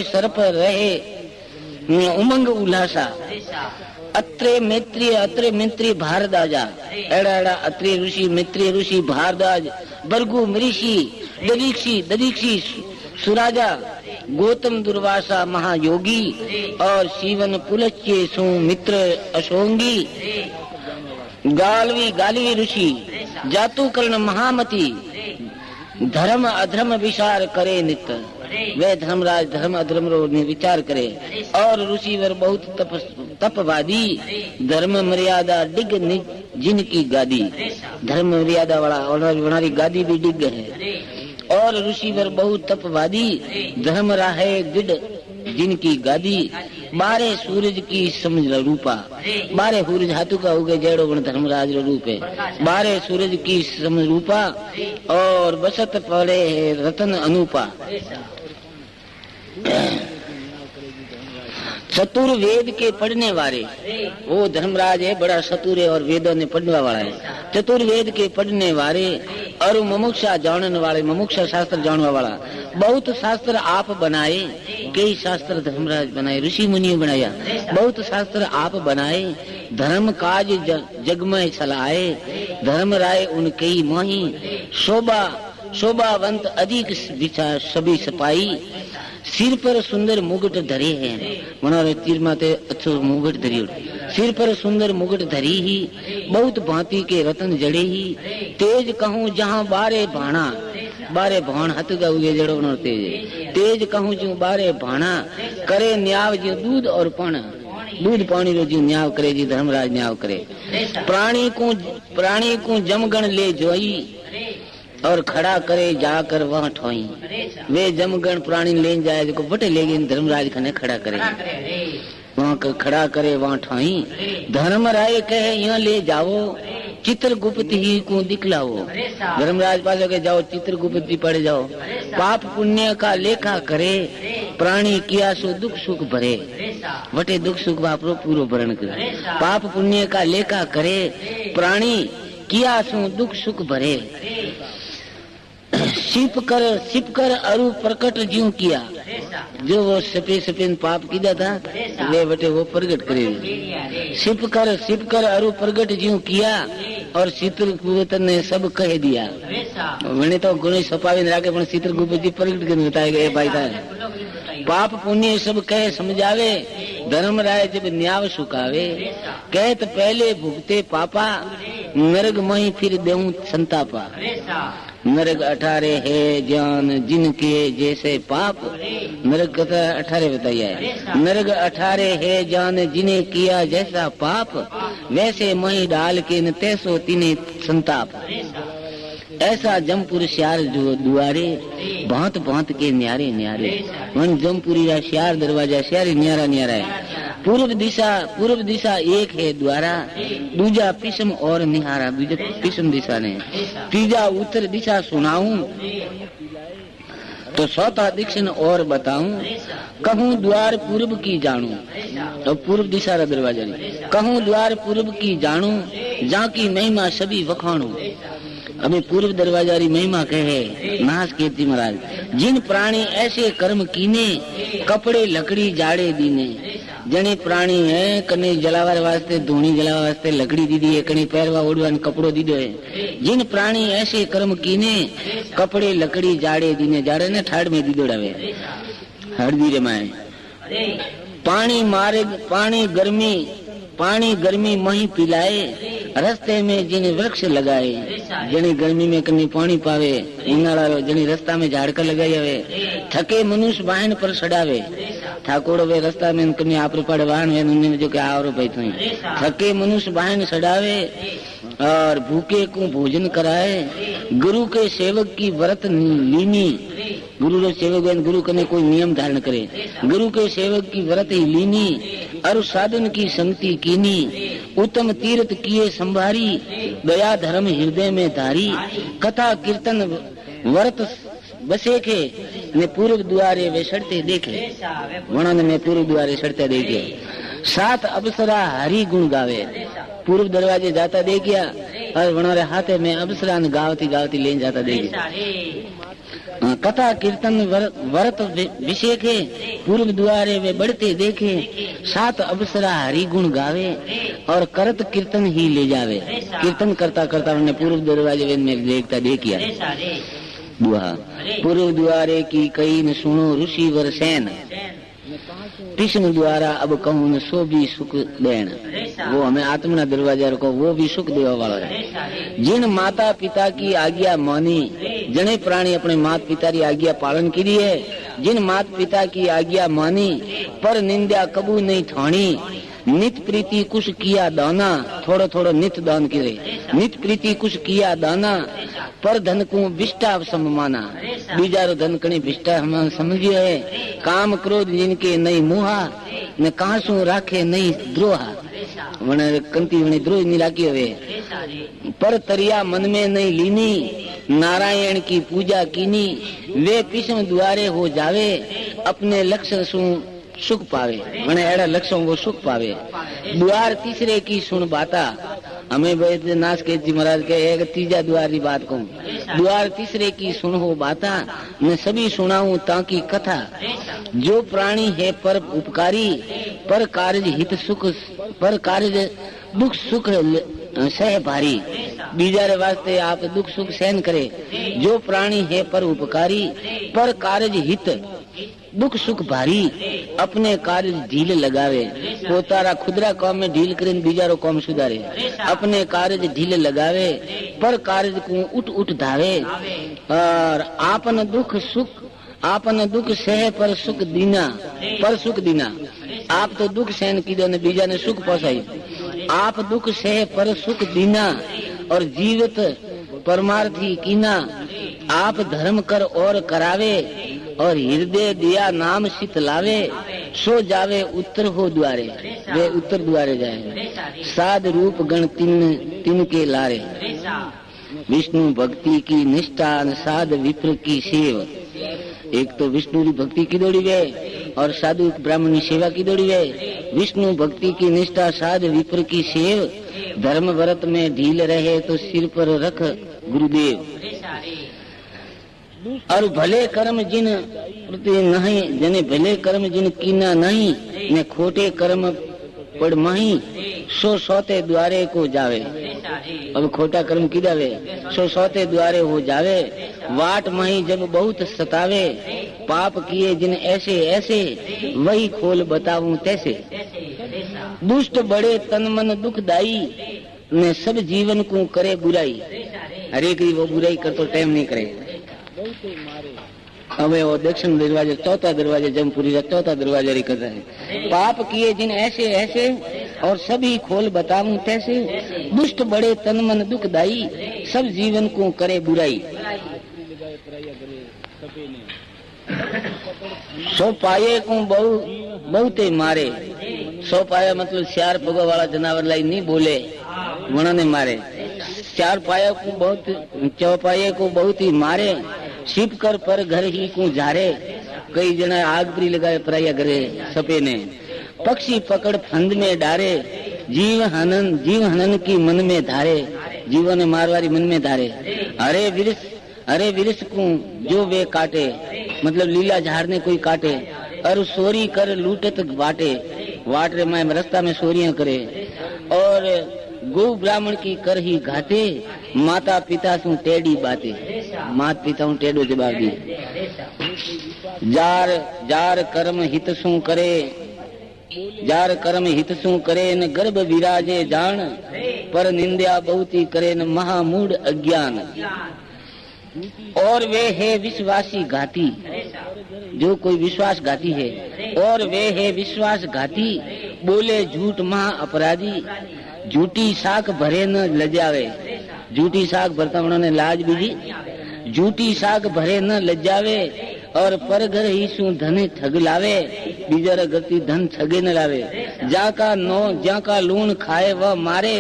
सर्प रहे उमंग उल्लासा। अत्रे मैत्री भारदाजा। एड़ा अत्रे ऋषि मैत्री ऋषि भारदाज बरगु मृषि ददीक्षी सुराजा गौतम दुर्वासा महायोगी और शिवन पुलच्चे सुमित्र अशोंगी गालवी ऋषि जातुकर्ण महामती धर्म अधर्म विचार करे नित्य। वे धर्मराज धर्म अधर्म रो विचार करे। और ऋषिवर बहुत तपवादी धर्म मर्यादा डिग जिनकी गादी। धर्म मर्यादा वाला गादी भी डिग है। और ऋषिवर बहुत तपवादी धर्म राहे गिड जिनकी गादी। 12 सूरज की समझ रूपा। 12 सूरज हाथू का उगे जड़ो बन धर्मराज रूप है। 12 सूरज की समझ रूपा और बसत पड़े रतन अनूपा। चतुर वेद के पढ़ने वाले वो धर्मराज है, बड़ा चतुर है और वेदों ने पढ़ने वाला है। चतुर वेद के पढ़ने वाले और मुमुक्षा जानने वाले, मुमुक्षा शास्त्र जानने वाला। बहुत शास्त्र आप बनाए, कई शास्त्र धर्मराज बनाए, ऋषि मुनि बनाया। बहुत शास्त्र आप बनाए, धर्म काज जग में चलाए। धर्म राय उन कई मोही, शोभावंत अधिक विचार सभी सपाई। सिर पर सुंदर मुकुट धरे हैं, मनारे तीर माते अच्छो मुकुट धरी। सिर पर सुंदर मुकुट धरी ही, बहुत भांति के रतन जड़े ही। तेज कहूँ जहाँ 12 भाण हथ का उगे जड़ो न तेज कहूँ जो 12 भाणा। करे न्याव जो दूध और दूध पानी रो जो न्याव करे जी धर्मराज न्याव करे। प्राणी को जमगण ले जोई और खड़ा करे जाकर वहाँ ठोई। वे जमगण प्राणी ले जाए जो बटे ले गए धर्मराज खने खड़ा करे। वहाँ खड़ा करे वहाँ ठोई। धर्मराय कहे यहाँ ले जाओ, चित्रगुप्त ही को दिखलाओ। धर्मराज पास के जाओ, चित्रगुप्त जी पड़े जाओ। पाप पुण्य का लेखा करे, प्राणी किया सो दुख सुख भरे। वटे दुख सुख बापरो पूरो भरण करे। पाप पुण्य का लेखा करे, प्राणी किया सो दुख सुख भरे। सिप कर अरु प्रकट ज्यों किया। जो वो सफेद पाप किया था वे बटे वो प्रकट करे। सिप कर अरु प्रकट ज्यों किया और चित्रगुप्त ने सब कह दिया। मैंने तो गुण छुपावे राखे पण चित्रगुप्त जी प्रकट कर बताए गए भाई था। पाप पुण्य सब कहे समझावे, धर्मराय जब न्याव सुकावे। कहत पहले भुगते पापा, नरक मही फिर देऊं संतापा। नरक 18 है जान जिनके जैसे पाप। नरक कथा 18 बताया है। नरक 18 है जान जिन्हें किया जैसा पाप, वैसे मही डाल के न तैसो तिने संताप। ऐसा जमपुर श्यार दुआरे, भांत भांत के न्यारे न्यारे। मन जमपुरी श्यार दरवाजा श्यार न्यारा न्यारा है। पूर्व दिशा एक है द्वारा, दूजा पिछम और निहारा, पिछम दिशा ने, तीजा उत्तर दिशा सुनाऊं तो चौथा दक्षिण और बताऊं, कहूं द्वार पूर्व की जानूं, तो पूर्व दिशा रा दरवाजा नहीं, कहूं द्वार पूर्व की जानूं, जाकी महिमा सभी वखाणूं। अभी पूर्व दरवाजा री महिमा कहे नास कीर्ति महाराज, जिन प्राणी ऐसे कर्म कीने, कपड़े लकड़ी जाड़े दीने। जने प्राणी है कने जलावर वास्ते धूणी जलावा वास्ते लकड़ी दीदी है, कने पैरवा ओढ़वा कपड़ो दीदो है। जिन प्राणी ऐसे कर्म कीने, कपड़े लकड़ी जाड़े दीने, जाड़े ने ठाड़ में दीदो डावे हरदी रे माए। पानी मारे पानी गर्मी मही पिलाए, रस्ते में जिन वृक्ष लगाए। जनी गर्मी में कनी पानी पावे, उनाळा जनी रस्ता में झाड़का लगाई हवे। थके मनुष्य वाहन पर चढ़ावे, ठाकुर वे रस्ता में कनी आपरे पड़ वाहन वे उन्हें जो के आवरो भाई तुई। थके मनुष्य वाहन चढ़ावे और भूखे को भोजन कराए। गुरु के सेवक की व्रत लीनी, गुरु रो सेवक गुरु कने कोई नियम धारण करे, गुरु के सेवक की व्रत ही लीनी। और साधन की संगति कीनी, उत्तम तीर्थ किए संभारी, दया धर्म हृदय में धारी। कथा कीर्तन व्रत बसे के ने पूर्व द्वारे वे सड़ते देखे, वणन में पूर्व द्वारे सड़ते देखे। सात अप्सरा हरि गुण गावे, पूर्व दरवाजे जाता देखिया और वणारे हाथे में अप्सरा गावती गावती ले जाता देखिया। कथा कीर्तन व्रत विषय के पूर्व द्वारे वे बढ़ते देखे। सात अप्सरा हरि गुण गावे और करत कीर्तन ही ले जावे। कीर्तन करता करता उन्हें पूर्व दरवाजे में देखता देखिया। दुआ पूर्व द्वारे की कई न सुनो ऋषि वर सेन, कृष्ण द्वारा अब कहूं न सो भी सुख देन। वो हमें आत्मना दरवाजा को वो भी सुख देवा वाला है। जिन माता पिता की आज्ञा मानी, जने प्राणी अपने माता पिता की आज्ञा पालन की है। जिन माता पिता की आज्ञा मानी, पर निंदा कबू नहीं ठानी। नित प्रीति कुछ किया दाना, थोड़ा थोड़ा नित दान करे। नित प्रीति कुछ किया दाना, पर धन को विष्टा सम्माना। बीजारो धन कणी विष्टा हम समझियो है। काम क्रोध जिनके नहीं मुहा, न कांसू राखे नहीं द्रोहा। वने कंती वने द्रोह नहीं राखी हवे। पर तरिया मन में नहीं लीनी, नारायण की पूजा कीनी। वे पिछम द्वारे हो जावे, अपने लक्ष्य सु सुख पावे। मैंने एड़ा लक्ष्य वो सुख पावे। द्वार तीसरे की सुन बाता, हमें नाथ के जी महाराज के एक तीजा द्वार की बात कहूँ। द्वार तीसरे की सुन हो बाता, मैं सभी सुनाऊं ताकि कथा। जो प्राणी है पर उपकारी, पर कार्य हित सुख, पर कार्य दुख सुख सह भारी। बीजारे वास्ते आप दुख सुख सहन करे। जो प्राणी है पर उपकारी, पर कार्य हित दुख सुख भारी। अपने कार्य ढील लगावे, पोतारा खुदरा काम में ढील करे, बीजारो काम सुधारे। अपने कार्य ढील लगावे, पर कार्य को उठ उठ धावे। और आपन दुख सह पर सुख दीना, पर सुख दीना। आप तो दुख सहन की दो, बीजा ने सुख पहुंचाई। आप दुख सह पर सुख दीना, और जीवित परमार्थी कीना। आप धर्म कर और करावे, और हृदय दिया नाम सित लावे। सो जावे उत्तर हो द्वारे, वे उत्तर द्वारे जाए। साध रूप गण तिन के लारे। विष्णु भक्ति की निष्ठा, साध विप्र की सेव। एक तो विष्णु की भक्ति की दौड़ी वे, और साधु ब्राह्मण की सेवा की दौड़ी वे। विष्णु भक्ति की निष्ठा, साध विप्र की सेव। धर्म व्रत में ढील रहे तो सिर पर रख गुरुदेव। और भले कर्म जिन प्रति नहीं, जने भले कर्म जिन कीना नहीं, ने खोटे कर्म पड़ माही। सो सोते द्वारे को जावे। अब खोटा कर्म की जावे, सो सोते द्वारे हो जावे। वाट माही जब बहुत सतावे, पाप किए जिन ऐसे ऐसे, वही खोल बताऊं तैसे। दुष्ट बड़े तन मन दुखदाई, ने सब जीवन को करे बुराई। हरेक वो बुराई कर तो टाइम नहीं करे। હવે वो दक्षिण दरवाजे, चौथा दरवाजे जमपुरी का चौथा दरवाजा री कथा है। पाप किए जिन ऐसे ऐसे, और सभी खोल बताऊं तैसे। दुष्ट बड़े तन मन दुखदाई, सब जीवन को करे बुराई। सो पाए को बहुते मारे, 100 पाया मतलब 4 पगों वाला जनावर लाई नहीं बोले, वणा ने मारे। 4 पाया को बहुत, चौपाये को बहुत ही मारे। छिप कर पर घर ही को झारे, कई जना आग परी लगाए पराया घरे सपे ने। पक्षी पकड़ फंद में डारे, जीव हनन की मन में धारे, जीवों ने मारवारी मन में धारे। अरे विरस को जो वे काटे, मतलब लीला झाड़ ने कोई काटे। और सोरी कर लूटत बाटे, वाट रे मैं रास्ता में सोरियां करे। और गौ ब्राह्मण की कर ही घाटे, माता पिता सु टेढ़ी बाते, माता पिता टेढ़ो जवाब दी। जार कर्म हित सु करे, जार कर्म हित सु करे न गर्भ विराजे जान, पर निंदा बहुत ही करे न महामूढ़ अज्ञान। और वे है विश्वासी घाती, जो कोई विश्वास घाती है। और वे है विश्वास घाती, बोले झूठ महा अपराधी, झूठी साख भरे न लजावे। झूठी साख भरता उन्होंने लाज बीजी, झूठी साख भरे न लजावे। और पर घर ही सु धन ठग लावे, बीजर गति धन ठगे न लावे। जाका लूण खाए वह मारे,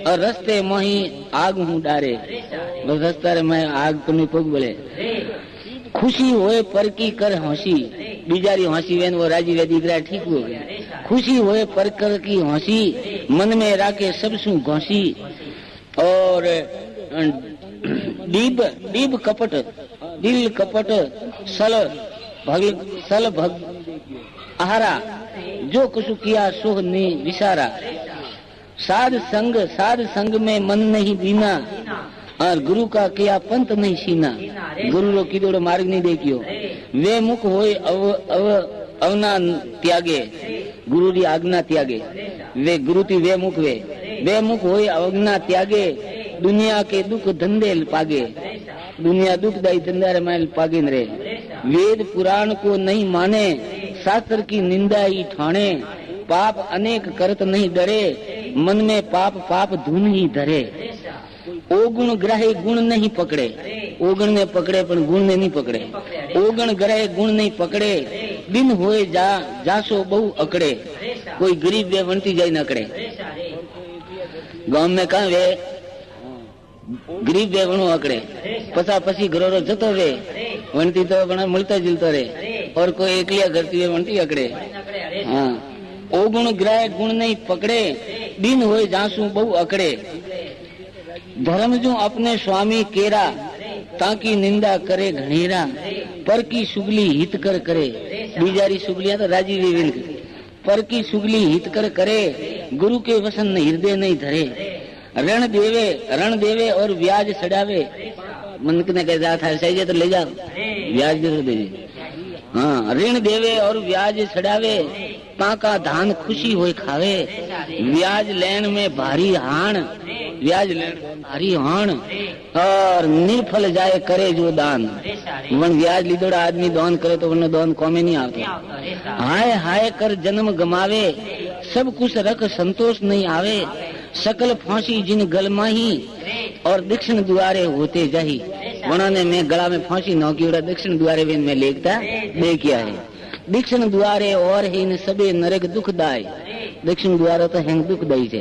और रस्ते मोही आग हूँ डारे। बस रस्ता रे मैं आग तुम्हें पग बोले। खुशी होए पर की कर हंसी, बीजारी हंसी वेन वो राजी वे दिख रहा ठीक हो गया। खुशी होए पर कर की हंसी, मन में राखे सब सु घोसी। और डीब कपट, दिल कपट, सल भग आहारा, जो कुछ किया सो ने विसारा। साध संग में मन नहीं बीना, और गुरु का किया पंथ नहीं सीना। गुरु रो कीधोड़ो मार्ग नहीं देखियो। वे मुख होए अवना त्यागे, गुरु री आज्ञा त्यागे। वे गुरु ती वे मुख होए अवज्ञा त्यागे। दुनिया के दुख धंधे पागे, दुनिया दुखदाई धंधा मैल पागे न रे। वेद पुराण को नहीं माने, शास्त्र की निंदा ही ठाणे। पाप अनेक करत नहीं डरे, मन में पाप धुन ही धरे। ओगुण ग्राहे गुण नहीं पकड़े, ओगुण ने पकड़े पर गुण ने नहीं पकड़े। ओगुण ग्राहे गुण नहीं पकड़े, दिन होए जासो बहु अकड़े। कोई गरीब वे वणती जाई न अकड़े। गांव में कहा वे गरीब वे वणो अकड़े, पसा पसी घरों जतो वे वणती तो बना मिलता जुलता रे। और कोई एकलिया घरती वे वणती अकड़े। हाँ, ओगुण ग्राहे गुण नहीं पकड़े, दिन होए जासू बहु अकड़े। धर्म जो अपने स्वामी केरा, ताकि निंदा करे घनेरा। पर की सुगली हित कर करे, बीजारी सुगलियां तो राजी विविन। पर की सुगली हित कर करे, गुरु के वसन हृदय नहीं धरे। रण देवे और ब्याज सड़ावे। मन ने कह था सही तो ले जाओ, ब्याज जरूर दे। हाँ, ऋण देवे और ब्याज सड़ावे, पाका धान खुशी होए खावे। ब्याज लेन में भारी हाण, ब्याज लेन भारी हाण। और निर्फल जाए करे जो दान, वन ब्याज लीधोड़ा आदमी दान करे तो वन दान कौमे नहीं आता। हाय हाय कर जन्म गमावे, सब कुछ रख संतोष नहीं आवे। सकल फांसी जिन गल माही, और दक्षिण द्वारे होते जाही। उन्होंने मैं गला में फांसी नौकी उड़ा, दक्षिण द्वारे में लेखता दे किया है। दक्षिण द्वारे और है इन सबे नरक दुखदाय। दक्षिण द्वारा तो है दुखदायी से।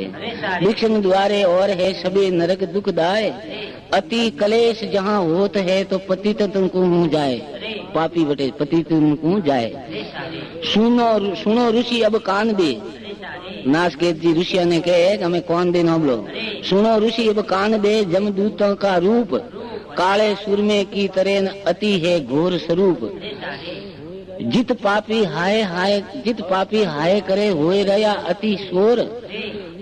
दक्षिण द्वारे और है सबे नरक दुखदाय। अति कलेश जहाँ होत है तो पतित तुमको मुँह जाए। पापी बटे पतित तुमको जाए। सुनो ऋषि अब कान दे। नासकेत जी ऋषिया ने कहे हमें कौन दे हम लोग। सुनो ऋषि अब कान दे, जमदूतों का रूप काले सुरमे की तरह अति है घोर स्वरूप। जित पापी हाय करे होए रया अति शोर।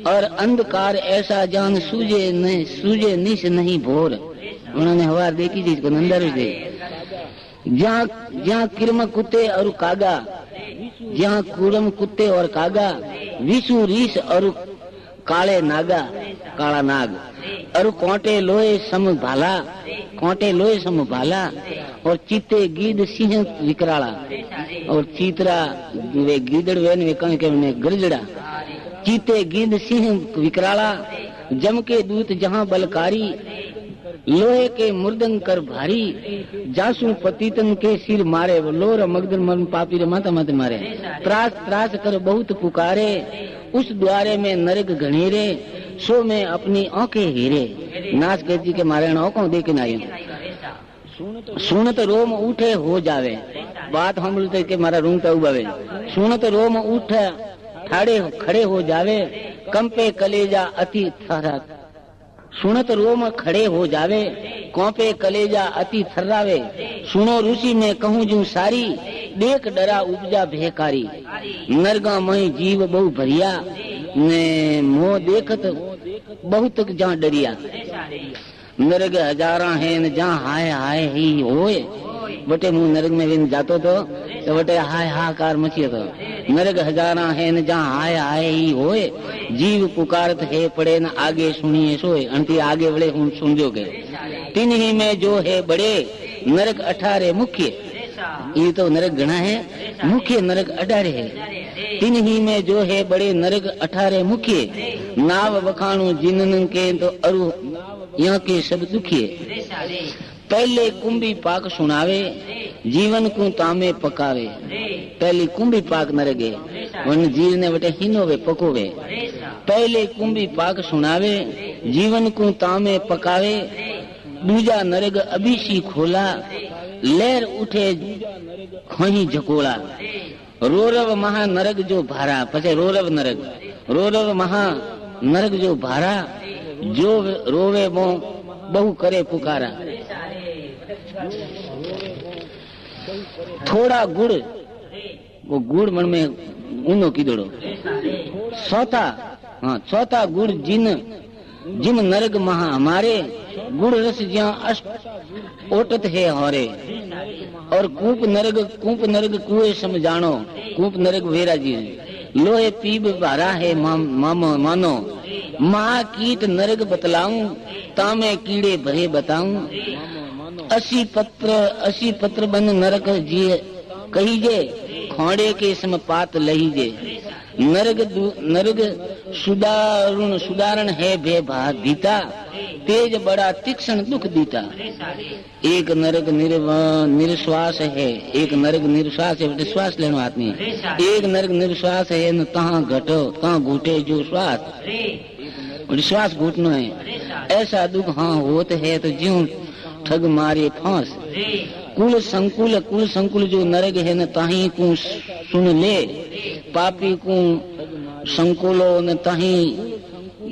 और अंधकार ऐसा जान सूझे निश नहीं भोर। उन्होंने हवार देखी थी इसको नंदर दे। जहाँ किरम कुत्ते और कागा, जहाँ कुरम कुत्ते और कागा। विषु रीस और काले नागा, काला नाग। और कोटे लोहे सम भाला। और चीते गीद सिंह विकराला। और चीतरा वे गीदड़ वे कहीं के गरजड़ा। चीते गीद सिंह विकराला। जम के दूत जहाँ बलकारी, लोहे के मुर्दंग कर भारी, जासू पतितन के सिर मारे, वो लोर मगदन मन पापी रे माता माते मारे। त्रास त्रास कर बहुत पुकारे, उस द्वारे में नरक घणीरे, सो में अपनी आंखें हीरे। नाच कहती के मारे आंखों देखे ना सुनत रोम उठे हो जावे, बात हम बोलते के मारा रूंगता उबावे। सुनत रोम उठे ठाड़े खड़े हो जावे, कंपे कलेजा अति थारा। सुनत रोम खड़े हो जावे, कौपे कलेजा अति थर्रावे। सुनो ऋषि में कहूँ जू सारी, देख डरा उपजा भेकारी। नरगा मई जीव बहु भरिया, ने मोह देखत बहुत जहाँ डरिया। नरग हजारा है न जहाँ हाय हाय ही होए, बटे मुँह नरग में विन जातो तो बटे हाय हाकार मचिए तो। नरग हजारा है न जहाँ हाय हाय ही होए, जीव पुकारत है पड़े न आगे सुनिए सोए। अंति आगे बड़े हूँ सुन जोगे। तीन ही में जो है बड़े नरक 18 मुख्य, ये तो नरक गणा है, मुख्य नरक 18 है। तीन ही में जो है बड़े नरक 18 मुख्य, नाव बखाणु जिनन के तो अरु यहाँ के सब दुखिए। पहले कुंभी पाक सुनावे, जीवन को तामे पकावे। पहले कुंभी पाक नरगे वन जीव ने बटे हिनोवे पकोवे। पहले कुंभी पाक सुनावे, जीवन को तामे पकावे। दूजा नरग अभिषी खोला, लहर उठे खोही झकोला। रोरव महा नरग जो भारा, पचे रोरव नरग, रोरव महा नरग जो भारा, जो रोवे वो बहु करे पुकारा। थोड़ा गुड़, वो गुड़ मन में ऊनो की दौड़ो। चौथा गुड़ जिन नरग महा हमारे, गुड़ रस ज्યાં अष्ट ओटत है हौरे। और कूप नरग कुएं समझानो, कूप नरग वेरा जी। लोहे पीब भारा है मानो, महा कीट नरग बतलाऊं, तामे कीड़े भरे बताऊं। 80 पत्र बन नरक जी कहीजे, खोड़े के समपात लहीजे। नरग सुदारण है भेभा दीता, तेज बड़ा तीक्ष्ण दुख दीता। एक नरक निर्श्वास है, एक नरक निर्श्वास है, श्वास लेनो आदमी। एक नरक निर्श्वास है न तहाँ घटो तहाँ घूटे जो श्वास, श्वास घूटनो है। ऐसा दुख हाँ होत है तो ज्यों ठग मारे फांस। कुल संकुल जो नरक है न ताही को सुन ले, पापी को संकुलो न ताही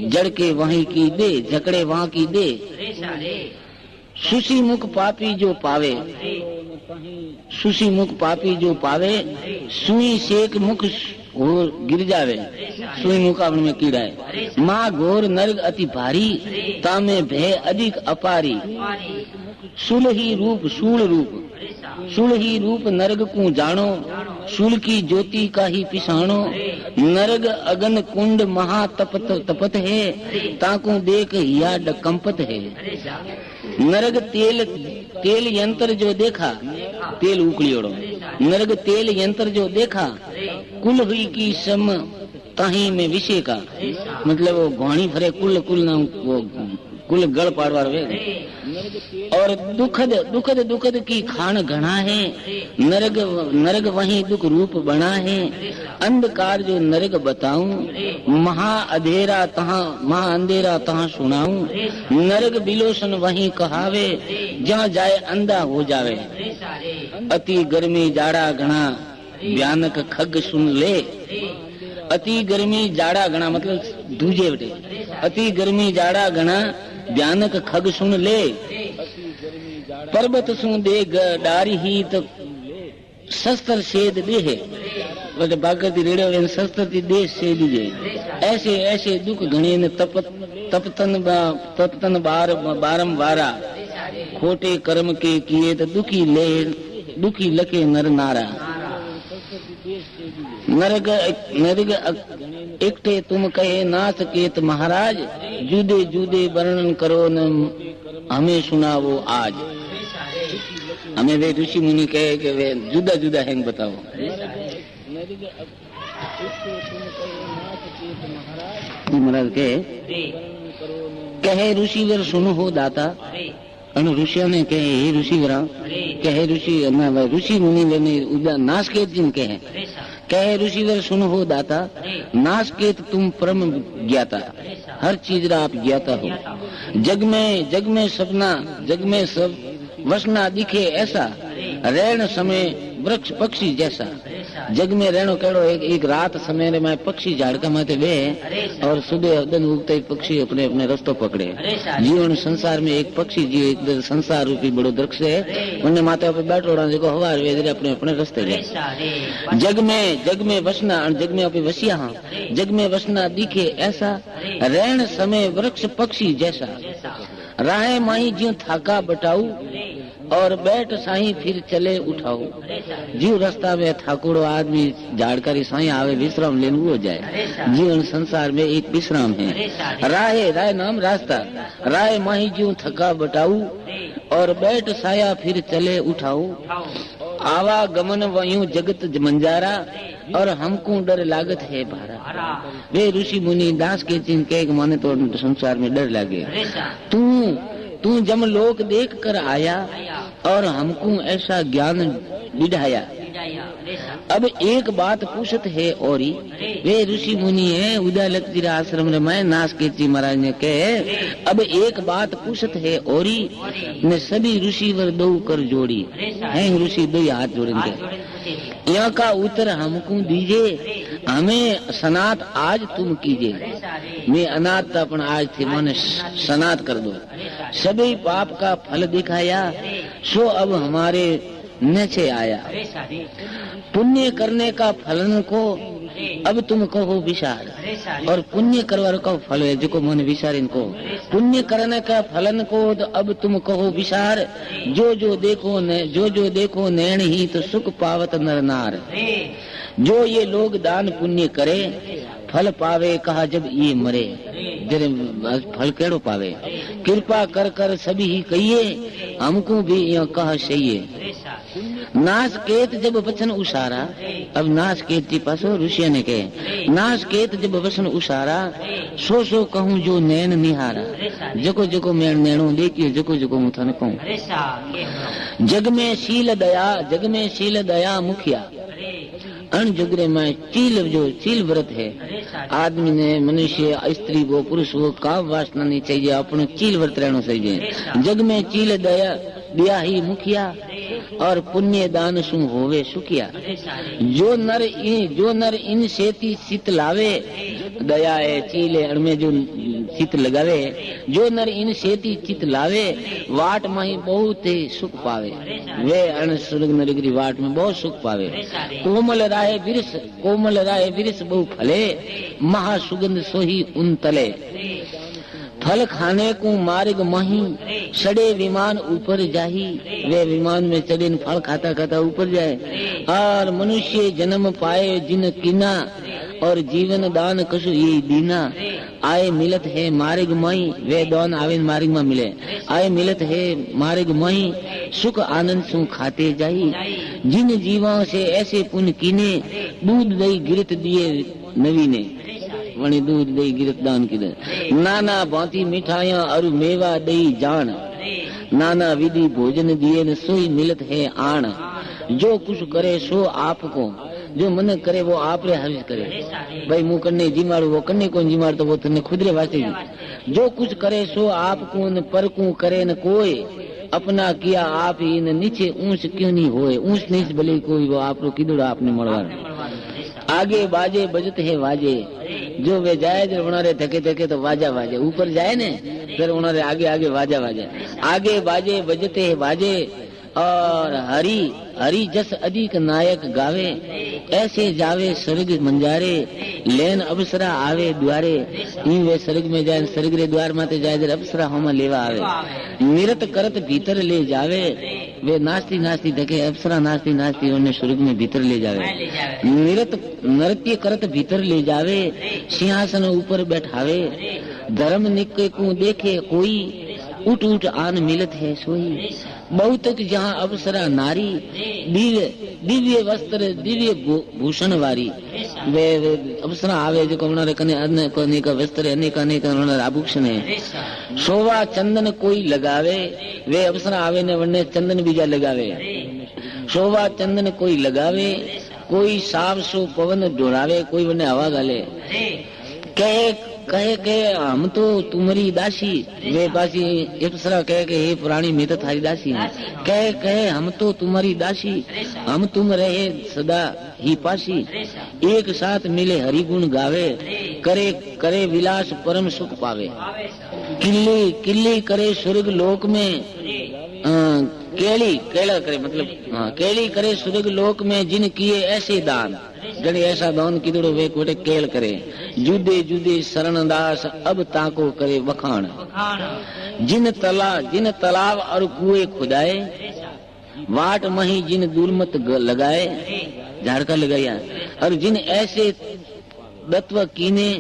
जड़ के वहीं की दे, झकड़े वहाँ की दे। सुशी मुख पापी जो पावे, सुशी मुख पापी जो पावे, सुई सेक मुख और गिर जावे। सुई मुकाबले में कीड़ा है। माँ घोर नरक अति भारी, तामे भय अधिक अपारी। शूल ही रूप नरग को जानो, शूल की ज्योति का ही पिसानो। नरग अगन कुंड महा तपत है, ताको देख हिया कंपत है। नरग तेल यंत्र जो देखा, तेल उकली ओढ़ो। नरग तेल यंत्र जो देखा, कुल हुई की सम ताही में विषय का, मतलब वो घोणी भरे कुल ना वो कुल गढ़ पाड़वार वे। और दुखद की खान घना है, नरग वहीं दुख रूप बना है। अंधकार जो नरग बताऊं, महा अंधेरा तहाँ सुनाऊं। नरग बिलोसन वहीं कहावे, जहाँ जाए अंधा हो जावे। अति गर्मी जाड़ा घना भयानक खग सुन ले। अति गर्मी जाड़ा घना मतलब दूजे बटे। अति गर्मी जाड़ा घना भयानक खग सुन ले। पर्वत सुन दे डारी ही तो शस्त्र सेद दे है, बट बागती रेड़े शस्त्र दे से दीजे। ऐसे दुख घणे न तपतन बारंबारा, खोटे कर्म के किए तो दुखी लखे नर नारा। नरग एकटे तुम कहे नाथ केत महाराज, जुदे वर्णन करो न हमें सुनावो आज। हमें वे ऋषि मुनि कहे कि वे जुदा है बताओ। महाराज के कहे ऋषिवर सुनो हो दाता, અને ઋષિઓને કહે હે ઋષિવરા, કહે ऋषि मुनि नासकेत जिन कहे ऋषिवर सुनो हो दाता, नासकेत तुम परम ज्ञाता, हर चीज रा आप ज्ञाता हो। जग में सपना, जग में सब वसना दिखे ऐसा, रैण समय वृक्ष पक्षी जैसा। जग में रहनो केड़ो एक रात समय में पक्षी झाड़का माथे बे और सुबह दिन उगते ही पक्षी अपने अपने रस्तो पकड़े। जीवन संसार में एक पक्षी जी एक संसार रूपी बड़ो वृक्ष है, उन्हें माथे पे बैठोड़ा जो हवार वे अपने अपने रस्ते गए। जग में वसना, जग में अपने वसिया, जग में वसना दिखे ऐसा, रैण समय वृक्ष पक्षी जैसा। राहे माही ज्यों थाका बटाऊ, और बैठ साई फिर चले उठाओ। जीव रास्ता में थाकुड़ो आदमी झाड़कारी साई आवे विश्राम लेने हो जाए। जीवन संसार में एक विश्राम है। राहे नाम रास्ता, राय माही ज्यों थका बटाऊ, और बैठ साया फिर चले उठाओ। आवा गमन वयूं जगत मंजारा, और हमको डर लागत है भारा। वे ऋषि मुनि दास के चिन्ह के माने तो संसार में डर लागे। तू जम लोक देख कर आया, और हमको ऐसा ज्ञान बिढ़ाया। अब एक बात पूछत है औरी, वे ऋषि मुनि है उदयलक जी आश्रम में मैं नासकेत जी महाराज ने कहे, अब एक बात पूछत है औरी, ने सभी ऋषि वर दो कर जोड़ी है। ऋषि दो हाथ जोड़ेंगे, यहाँ का उत्तर हमको दीजिए, हमें सनात आज तुम कीजिए। मैं अनाथ था पण आज थे मन सनात कर दो। सभी पाप का फल दिखाया, सो अब हमारे नीचे आया। पुण्य करने का फलन को अब तुम कहो विचार, और पुण्य करवार का फल है जो मन विचार इनको। पुण्य करने का फलन को तो अब तुम कहो विचार, जो देखो नैण ही तो सुख पावत नर नार। जो ये लोग दान पुण्य करे, फल पावे कहा जब ये मरे। जरे फल केड़ो पावे, कृपा कर कर सभी ही कहिए, हमको भी यह कहा सही। नासकेत जब वचन उसारा, अब नासकेत जी पासो ऋषि ने कहे, नासकेत जब वचन उसारा, सो कहूँ जो नैन निहारा। जको मैं नैनो देखियो, जको मैं थाने कहूँ। जग में शील दया मुखिया, अणजुगरे में चील व्रत है। आदमी ने, मनुष्य स्त्री वो पुरुष वो काम वासना नहीं चाहिए, अपने चील व्रत रहना चाहिए। जग में चील दया ही मुखिया, और पुण्य दान सु होवे सुखिया। जो नर इन सेती शीत लावे, दया है चीले अणमें जो चित लगावे। जो नर इन सेती चित लावे, वाट माही बहुत ही सुख पावे। वे अण स्वर्ग नरगरी वाट में बहुत सुख पावे। कोमल राय विरस बहु फले, महासुगंध सोही उन तले। फल खाने को मार्ग मही, सड़े विमान ऊपर जाही। वे विमान में चढ़े फल खाता खाता ऊपर जाए। और मनुष्य जन्म पाए जिन कीना, और जीवन दान कशु ये दीना। आए मिलत है मार्ग मही, वे दान आवे मार्ग में मिले। आए मिलत है मार्ग मही, सुख आनंद सु खाते जाई। जिन जीवों से ऐसे पुण्य कीने, दूध दही गिरत दिए नवीने। वणी दूध दही गिरत दान की नाना भांति मिठाइयां और मेवा दही जान। नाना विधि भोजन दिए न सोई मिलत है आन। जो कुछ करे सो आपको, जो मन करे वो आप रे हर्ष करे। भाई मुंह करने जिमाड़ू, वो करने कौन जिमाड़, तो वो तुमने खुद रे वास्ते। जो कुछ करे सो आपको, न पर को करे न कोई। अपना किया आप ही, न नीचे ऊंच क्यों नहीं होए। ऊंच नीच भले कोई, वो आप रो किधर आपने मरवा। आगे बाजे बजते है वाजे, जो वे जाए जब उन्होंने थके थके तो वाजा वाजे। ऊपर जाए ने फिर उन्होंने आगे आगे वाजा वाजे। आगे बाजे बजते है वाजे, और हरि जस अधिक नायक गावे। ऐसे जावे स्वर्ग मंजारे, लेन अवसरा आवे द्वारे। वे स्वर्ग में जाए, स्वर्ग रे द्वार माते जाए जर अवसरा हम लेवा आवे। निरत करत भीतर ले जावे। वे नाचती नाचती देखे अप्सरा नाचती नाचती उन्हें स्वर्ग में भीतर ले जावे। नृत्य करत भीतर ले जावे, सिंहासन ऊपर बैठावे। धर्म निक को देखे कोई, उठ उठ आन मिलत है सोई। बहुतक जहाँ अप्सरा नारी, दिव्य वस्त्र दिव्य भूषण वारी। वे अवसर आवे जो उन्होंने कने अनेक अनेक वस्त्र अनेक अनेक उन्होंने आभूषण है शोभा चंदन कोई लगावे वे अवसर आवे ने वने चंदन बीजा लगावे शोभा चंदन कोई लगावे कोई साफ सो पवन डोरावे कोई वने हवा गाले कहे कहे के हम तो तुम्हारी दासी वे पासी अप्सरा कहे के हे पुरानी मैं तो थारी दासी है कहे कहे हम तो तुम्हारी दासी हम तुम रहे सदा ही पासी एक साथ मिले हरि गुण गावे करे करे विलास परम सुख पावे किल्ली किल्ली करे स्वर्ग लोक में केली केला करे मतलब केली करे स्वर्ग लोक में जिन किए ऐसे दान जड़े ऐसा दान किधरो वे कोटे केल करे जुदे जुदे शरणदास अब ताको करे वखाण जिन तालाब और कुएं खुदाए वाट मही जिन दुर्मत लगाए झाड़का लगाया और जिन ऐसे दत्व कीने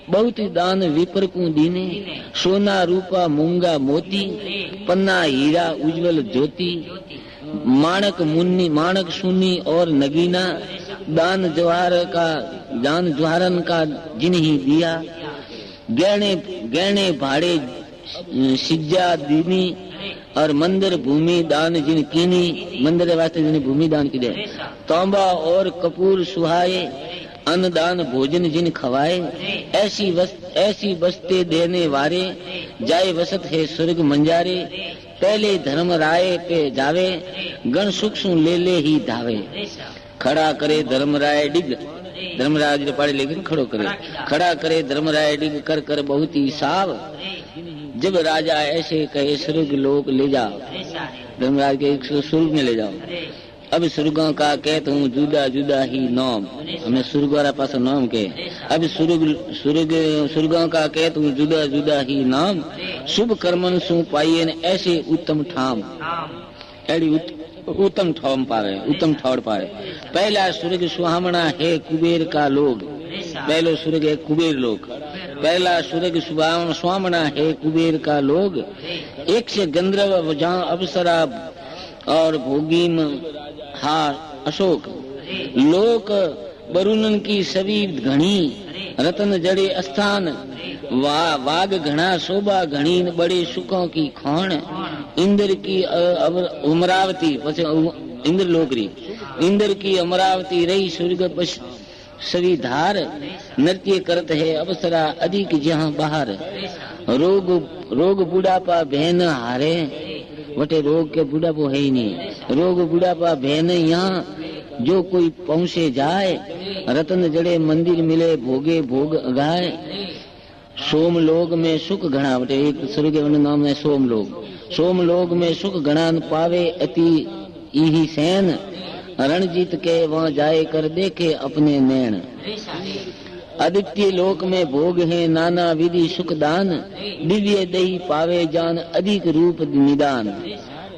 बहुत दान विपर को दीने सोना रूपा मूंगा मोती पन्ना हीरा उज्जवल ज्योति माणक मुन्नी माणक सुन्नी और नगीना दान जवाहरन का जिन ही दिया गहने गहने भाड़े सिज्जा दीनी और मंदिर भूमि दान जिन कीनी मंदिर वास्ते जिन भूमि दान की दे तोंबा और कपूर सुहाए अन्नदान भोजन जिन खवाए ऐसी बस्ते देने वारे जाए वसत है स्वर्ग मंजारे पहले धर्म राय पे जावे गण सूक्ष्म ले ही धावे खड़ा करे धर्मराय डिग धर्मराज ने पाड़े लेकिन खड़ो करे खड़ा करे धर्मराय डिग कर कर बहुत ही साव जब राजा ऐसे कहे स्वर्ग लोक ले जाओ धर्मराज के स्वर्ग में ले जाओ अब स्वर्गों का कहता हूँ जुदा जुदा ही नाम हमें स्वर्ग वाला पास नाम के अब स्वर्गों का कहता हूँ जुदा जुदा ही नाम शुभ कर्मन सु पाइए ऐसे उत्तम ठाम एड़ी उत्तम ठाम पावे उत्तम ठौर पावे पहला स्वर्ग सुहामना है कुबेर का लोग पहलो स्वर्ग है कुबेर लोग पहला स्वर्ग सुहामना है कुबेर का लोग एक से गंधर्व जहाँ अप्सरा और भोगीम हार अशोक लोक वरुणन की सभी घनी रतन जड़े स्थान वाग घना शोभा घनी बड़े सुखों की खान इंद्र की अमरावती इंद्र लोकरी इंद्र की अमरावती रही स्वर्ग सभी धार नृत्य करते है अवसरा अधिक जहाँ बाहर रोग बुढ़ापा बहन हारे वटे रोग के बुढ़ापो है ही नहीं रोग बुढ़ापा बहन यहाँ जो कोई पहुँचे जाए रतन जड़े मंदिर मिले भोगे भोग गाए सोम लोग में सुख घना वटे एक स्वर्ग नाम है सोम लोग में सुख घना पावे अति यही सैन रणजीत के वहाँ जाए कर देखे अपने नैन आदित्य लोक में भोग है नाना विधि सुख दान दिव्य दही पावे जान अधिक रूप निदान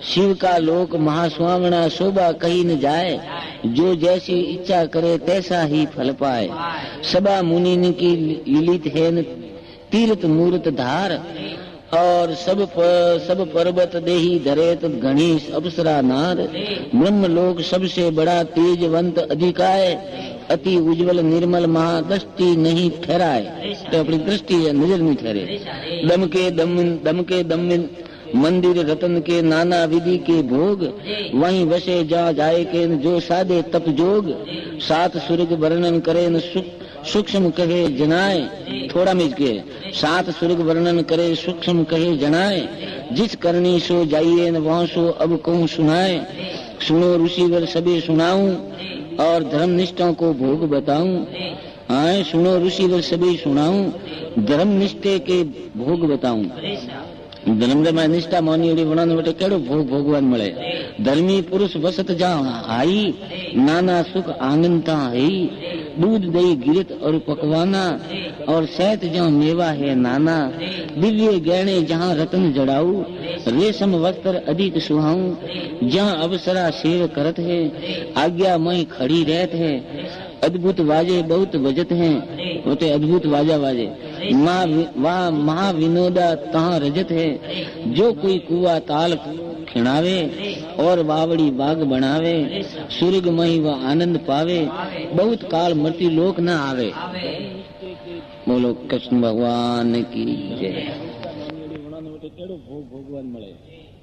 शिव का लोक महास्वामना शोभा कहीं न जाए जो जैसी इच्छा करे तैसा ही फल पाए सबा मुनि की लिलित है तीर्थ मूर्त धार और सब पर्वत देही धरे तद गणेश अप्सरा नार ब्रह्म लोक सबसे बड़ा तेजवंत अधिकाय अति उज्जवल निर्मल महादृष्टि नहीं ठहराए तो अपनी दृष्टि नजर नहीं ठहरे दम के दम मंदिर रतन के नाना विधि के भोग वहीं वसे जा जाए के जो सादे तप जोग सात स्वर्ग वर्णन करे न सूक्ष्म कहे जनाए थोड़ा मिज के सात स्वर्ग वर्णन करे सूक्ष्म कहे जनाए जिस करनी सो जाइए न वहाँ सो अब कहूँ सुनाए सुनो ऋषिवर सभी सुनाऊं और धर्म निष्ठा को भोग बताऊं आए सुनो ऋषिवर सभी सुनाऊं धर्म निष्ठे के भोग बताऊं धर्म में निष्ठा मानी बनाने बेटे केड़ो भोग भोगवान मिले धर्मी पुरुष वसत जा आई नाना सुख आनंदता है दूध दही गिरत और पकवाना और सहत जहाँ मेवा है नाना दिव्य गहने जहाँ रतन जड़ाऊ रेशम वस्त्र अधिक सुहाऊ जहाँ अवसरा सेव करत है आज्ञा मई खड़ी रहत है अद्भुत वाजे बहुत बजत हैं होते अद्भुत वाजा वाजे वहाँ महाविनोदा तहाँ रजत है जो कोई कुआ ताल खिणावे और बावड़ी बाग बनावे, स्वर्ग मही व आनंद पावे, बहुत काल मृत्यु लोक न आवे। बोलो कृष्ण भगवान की जय। ભોગવાન મળે।